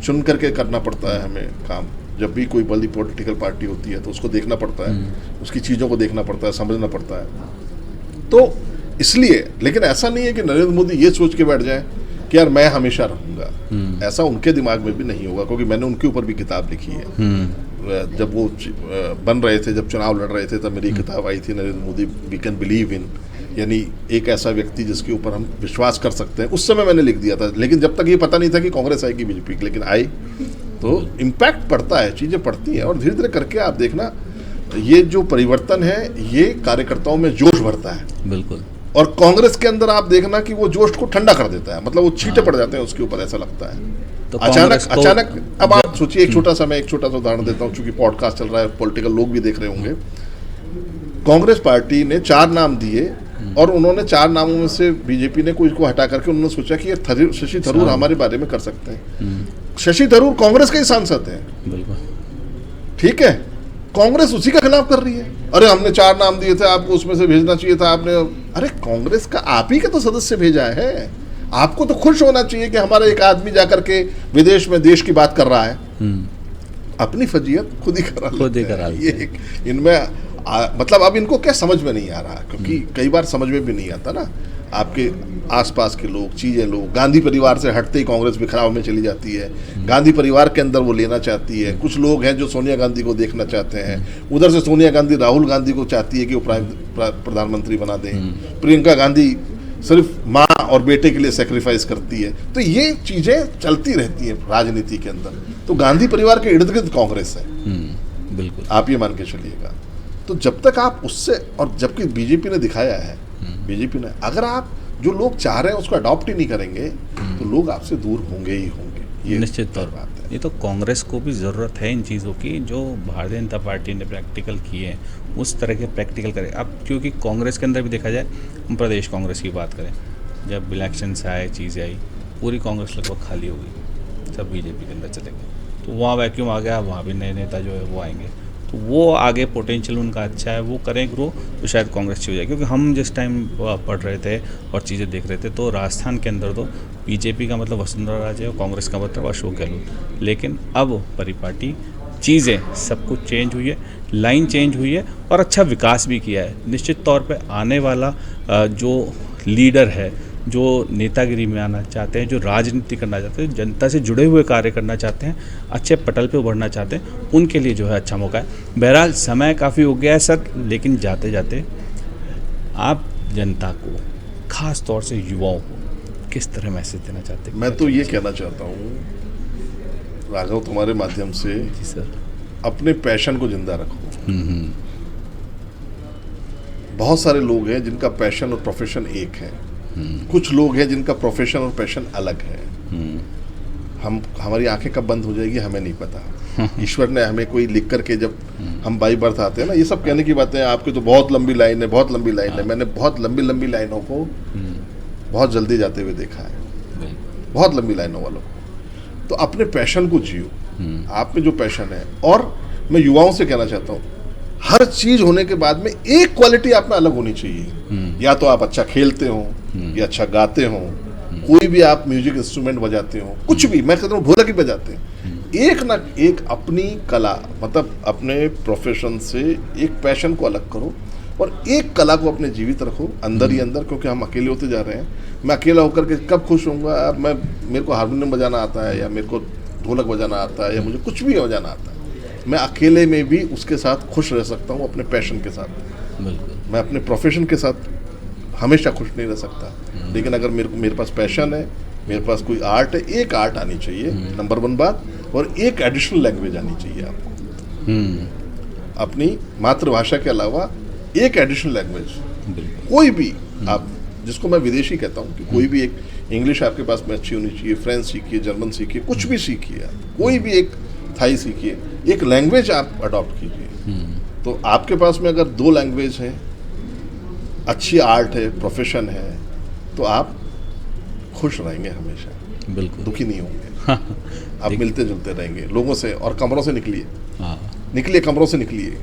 चुन करके करना पड़ता है हमें काम। जब भी कोई बड़ी पॉलिटिकल पार्टी होती है तो उसको देखना पड़ता है, उसकी चीज़ों को देखना पड़ता है, समझना पड़ता है। तो इसलिए, लेकिन ऐसा नहीं है कि नरेंद्र मोदी ये सोच के बैठ जाए कि यार मैं हमेशा रहूँगा, ऐसा उनके दिमाग में भी नहीं होगा, क्योंकि मैंने उनके ऊपर भी किताब लिखी है। जब वो बन रहे थे, जब चुनाव लड़ रहे थे, तब मेरी किताब आई थी, Narendra Modi we can believe in, यानी एक ऐसा व्यक्ति जिसके ऊपर हम विश्वास कर सकते हैं। उस समय मैंने लिख दिया था, लेकिन जब तक ये पता नहीं था कि कांग्रेस आएगी बीजेपी, लेकिन आई तो इम्पैक्ट पड़ता है, चीज़ें पड़ती हैं, और धीरे धीरे करके आप देखना ये जो परिवर्तन है ये कार्यकर्ताओं में जोश भरता है। बिल्कुल। और कांग्रेस के अंदर आप देखना कि वो जोश को ठंडा कर देता है, मतलब वो छींटे पड़ जाते हैं उसके ऊपर, ऐसा लगता है। तो अचानक अब आप सोचिए, एक छोटा सा उदाहरण देता हूँ, चूंकि पॉडकास्ट चल रहा है, पॉलिटिकल लोग भी देख रहे होंगे। कांग्रेस पार्टी ने 4 नाम दिए, और उन्होंने 4 नामों में से बीजेपी ने कोई को हटा करके उन्होंने सोचा कि ये शशि थरूर हमारे बारे में कर सकते हैं। शशि थरूर कांग्रेस के ही सांसद हैं, बिल्कुल ठीक है, कांग्रेस उसी का खिलाफ कर रही है। अरे हमने 4 नाम दिए थे, आपको उसमें से भेजना चाहिए था आपने। अरे कांग्रेस का आप ही का तो सदस्य भेजा है, आपको तो खुश होना चाहिए कि हमारा एक आदमी जाकर के विदेश में देश की बात कर रहा है। अपनी फजीयत खुद ही करा ये इनमें मतलब अब इनको क्या समझ में नहीं आ रहा, क्योंकि कई बार समझ में भी नहीं आता ना, आपके आसपास के लोग, चीज़ें, लोग गांधी परिवार से हटते ही कांग्रेस बिखराव में चली जाती है, गांधी परिवार के अंदर वो लेना चाहती है। कुछ लोग हैं जो सोनिया गांधी को देखना चाहते हैं, उधर से सोनिया गांधी राहुल गांधी को चाहती है कि वो प्रधानमंत्री बना दें, प्रियंका गांधी सिर्फ माँ और बेटे के लिए सेक्रीफाइस करती है। तो ये चीज़ें चलती रहती हैं राजनीति के अंदर। तो गांधी परिवार के इर्द गिर्द कांग्रेस है, बिल्कुल। आप ये मान के चलिएगा। तो जब तक आप उससे, और जबकि बीजेपी ने दिखाया है, बीजेपी ने, अगर आप जो लोग चाह रहे हैं उसको अडॉप्ट ही नहीं करेंगे तो लोग आपसे दूर होंगे ही होंगे, ये निश्चित तौर बात है। ये तो कांग्रेस को भी ज़रूरत है इन चीज़ों की, जो भारतीय जनता पार्टी ने प्रैक्टिकल किए हैं उस तरह के प्रैक्टिकल करें। अब क्योंकि कांग्रेस के अंदर भी देखा जाए, हम प्रदेश कांग्रेस की बात करें, जब इलेक्शन से आए, चीज़ें आई, पूरी कांग्रेस लगभग खाली हो गई, सब बीजेपी के अंदर चले गए। तो वहाँ वैक्यूम आ गया, वहाँ भी नए नेता जो है वो आएंगे, तो वो आगे पोटेंशियल उनका अच्छा है, वो करें ग्रो तो शायद कांग्रेस अच्छी हो जाए। क्योंकि हम जिस टाइम पढ़ रहे थे और चीज़ें देख रहे थे, तो राजस्थान के अंदर तो बीजेपी का मतलब वसुंधरा राजे और कांग्रेस का मतलब अशोक गहलोत, लेकिन अब परिपाटी चीज़ें सब कुछ चेंज हुई है, लाइन चेंज हुई है और अच्छा विकास भी किया है। निश्चित तौर पे आने वाला जो लीडर है, जो नेतागिरी में आना चाहते हैं, जो राजनीति करना चाहते हैं, जनता से जुड़े हुए कार्य करना चाहते हैं, अच्छे पटल पे उभरना चाहते हैं, उनके लिए जो है अच्छा मौका है। बहरहाल समय काफ़ी हो गया है सर, लेकिन जाते जाते आप जनता को, खास तौर से युवाओं को किस तरह मैसेज देना चाहते हैं? मैं तो ये कहना चाहता हूँ राघव, तुम्हारे माध्यम से, जी सर। अपने पैशन को जिंदा रखो। बहुत सारे लोग हैं जिनका पैशन और प्रोफेशन एक है, कुछ लोग हैं जिनका प्रोफेशन और पैशन अलग है। हमारी आंखें कब बंद हो जाएगी हमें नहीं पता। ईश्वर ने हमें कोई लिख करके, जब हम बाई बर्थ आते हैं ना, ये सब कहने की बातें हैं, आपकी तो बहुत लंबी लाइन है, बहुत लंबी लाइन है। मैंने बहुत लंबी लंबी लाइनों को बहुत जल्दी जाते हुए देखा है, बहुत लंबी लाइनों वालों को। तो अपने पैशन को जियो, आप में जो पैशन है। और मैं युवाओं से कहना चाहता हूँ, हर चीज होने के बाद में एक क्वालिटी आप में अलग होनी चाहिए। या तो आप अच्छा खेलते हो, या अच्छा गाते हो, कोई भी आप म्यूजिक इंस्ट्रूमेंट बजाते हो, कुछ भी, मैं कहता हूँ ढोलक ही बजाते हैं, एक ना एक अपनी कला, मतलब अपने प्रोफेशन से एक पैशन को अलग करो और एक कला को अपने जीवित रखो अंदर ही अंदर। क्योंकि हम अकेले होते जा रहे हैं। मैं अकेला होकर के कब खुश होऊंगा? अब मेरे को हारमोनियम बजाना आता है, या मेरे को ढोलक बजाना आता है, या मुझे कुछ भी बजाना आता है, मैं अकेले में भी उसके साथ खुश रह सकता हूँ, अपने पैशन के साथ। मैं अपने प्रोफेशन के साथ हमेशा खुश नहीं रह सकता। लेकिन अगर मेरे पास पैशन है, मेरे पास कोई आर्ट है, एक आर्ट आनी चाहिए, नंबर 1 बात, और एक एडिशनल लैंग्वेज आनी चाहिए आपको। अपनी मातृभाषा के अलावा एक एडिशनल लैंग्वेज, कोई भी आप, जिसको मैं विदेशी कहता हूँ, कि कोई भी एक, इंग्लिश आपके पास में अच्छी होनी चाहिए, फ्रेंच सीखिए, जर्मन सीखिए, कुछ भी सीखिए, कोई भी एक थाई सीखिए, एक लैंग्वेज आप अडॉप्ट कीजिए। तो आपके पास में अगर 2 लैंग्वेज हैं, अच्छी आर्ट है, प्रोफेशन है, तो आप खुश रहेंगे हमेशा, बिल्कुल दुखी नहीं होंगे। आप मिलते जुलते रहेंगे लोगों से, और कमरों से निकलिए, निकलिए, कमरों से निकलिए,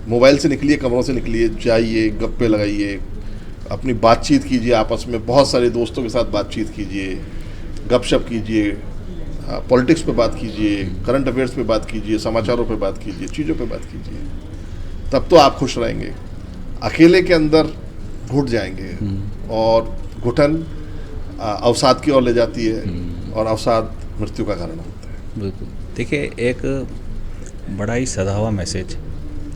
मोबाइल से निकलिए, कमरों से निकलिए, जाइए, गप्पे लगाइए, अपनी बातचीत कीजिए आपस में, बहुत सारे दोस्तों के साथ बातचीत कीजिए, गपशप कीजिए, पॉलिटिक्स पे बात कीजिए, करंट अफेयर्स पे बात कीजिए, समाचारों पे बात कीजिए, चीज़ों पे बात कीजिए, तब तो आप खुश रहेंगे। अकेले के अंदर घुट जाएंगे, और घुटन अवसाद की ओर ले जाती है, और अवसाद मृत्यु का कारण होता है। बिल्कुल। देखिए, एक बड़ा ही सधा हुआ मैसेज,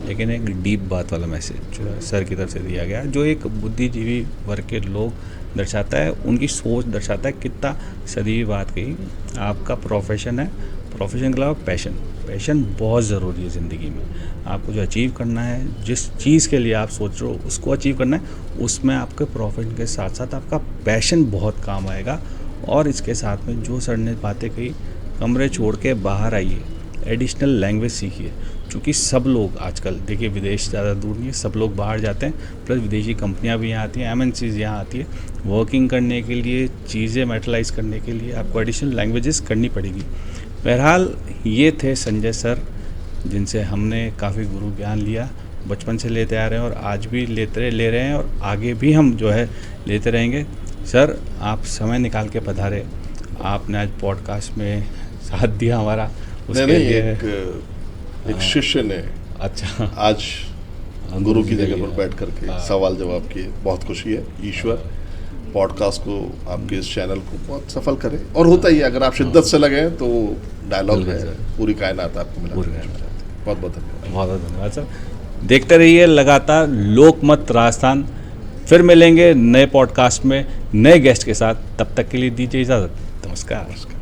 लेकिन एक डीप बात वाला मैसेज जो है सर की तरफ से दिया गया, जो एक बुद्धिजीवी वर्ग के लोग दर्शाता है, उनकी सोच दर्शाता है, कितना सदी बात कही। आपका प्रोफेशन है, प्रोफेशन के अलावा पैशन बहुत ज़रूरी है ज़िंदगी में। आपको जो अचीव करना है, जिस चीज़ के लिए आप सोच रहे हो उसको अचीव करना है, उसमें आपके प्रोफेशन के साथ साथ आपका पैशन बहुत काम आएगा। और इसके साथ में जो सर ने बातें कही, कमरे छोड़ के बाहर आइए, एडिशनल लैंग्वेज सीखिए, क्योंकि सब लोग आजकल, देखिए, विदेश ज़्यादा दूर नहीं है, सब लोग बाहर जाते हैं, प्लस विदेशी कंपनियां भी यहाँ आती हैं, MNCs यहाँ आती है, वर्किंग करने के लिए, चीज़ें मेटलाइज करने के लिए आपको एडिशनल लैंग्वेजेस करनी पड़ेगी। बहरहाल ये थे संजय सर, जिनसे हमने काफ़ी गुरु ज्ञान लिया, बचपन से लेते आ रहे हैं और आज भी ले रहे हैं, और आगे भी हम जो है लेते रहेंगे। सर, आप समय निकाल के पधारे, आपने आज पॉडकास्ट में साथ दिया हमारा, उसके लिए एक शिष्य ने अच्छा आज गुरु की जगह पर बैठ करके सवाल जवाब किए, बहुत खुशी है। ईश्वर पॉडकास्ट को, आपके इस चैनल को बहुत सफल करे। और होता ही है, अगर आप शिद्दत से लगे तो डायलॉग है, पूरी कायनात आपको मिला। बहुत बहुत धन्यवाद। बहुत बहुत धन्यवाद सर। देखते रहिए लगातार लोकमत राजस्थान। फिर मिलेंगे नए पॉडकास्ट में नए गेस्ट के साथ, तब तक के लिए दीजिए इजाज़त। नमस्कार।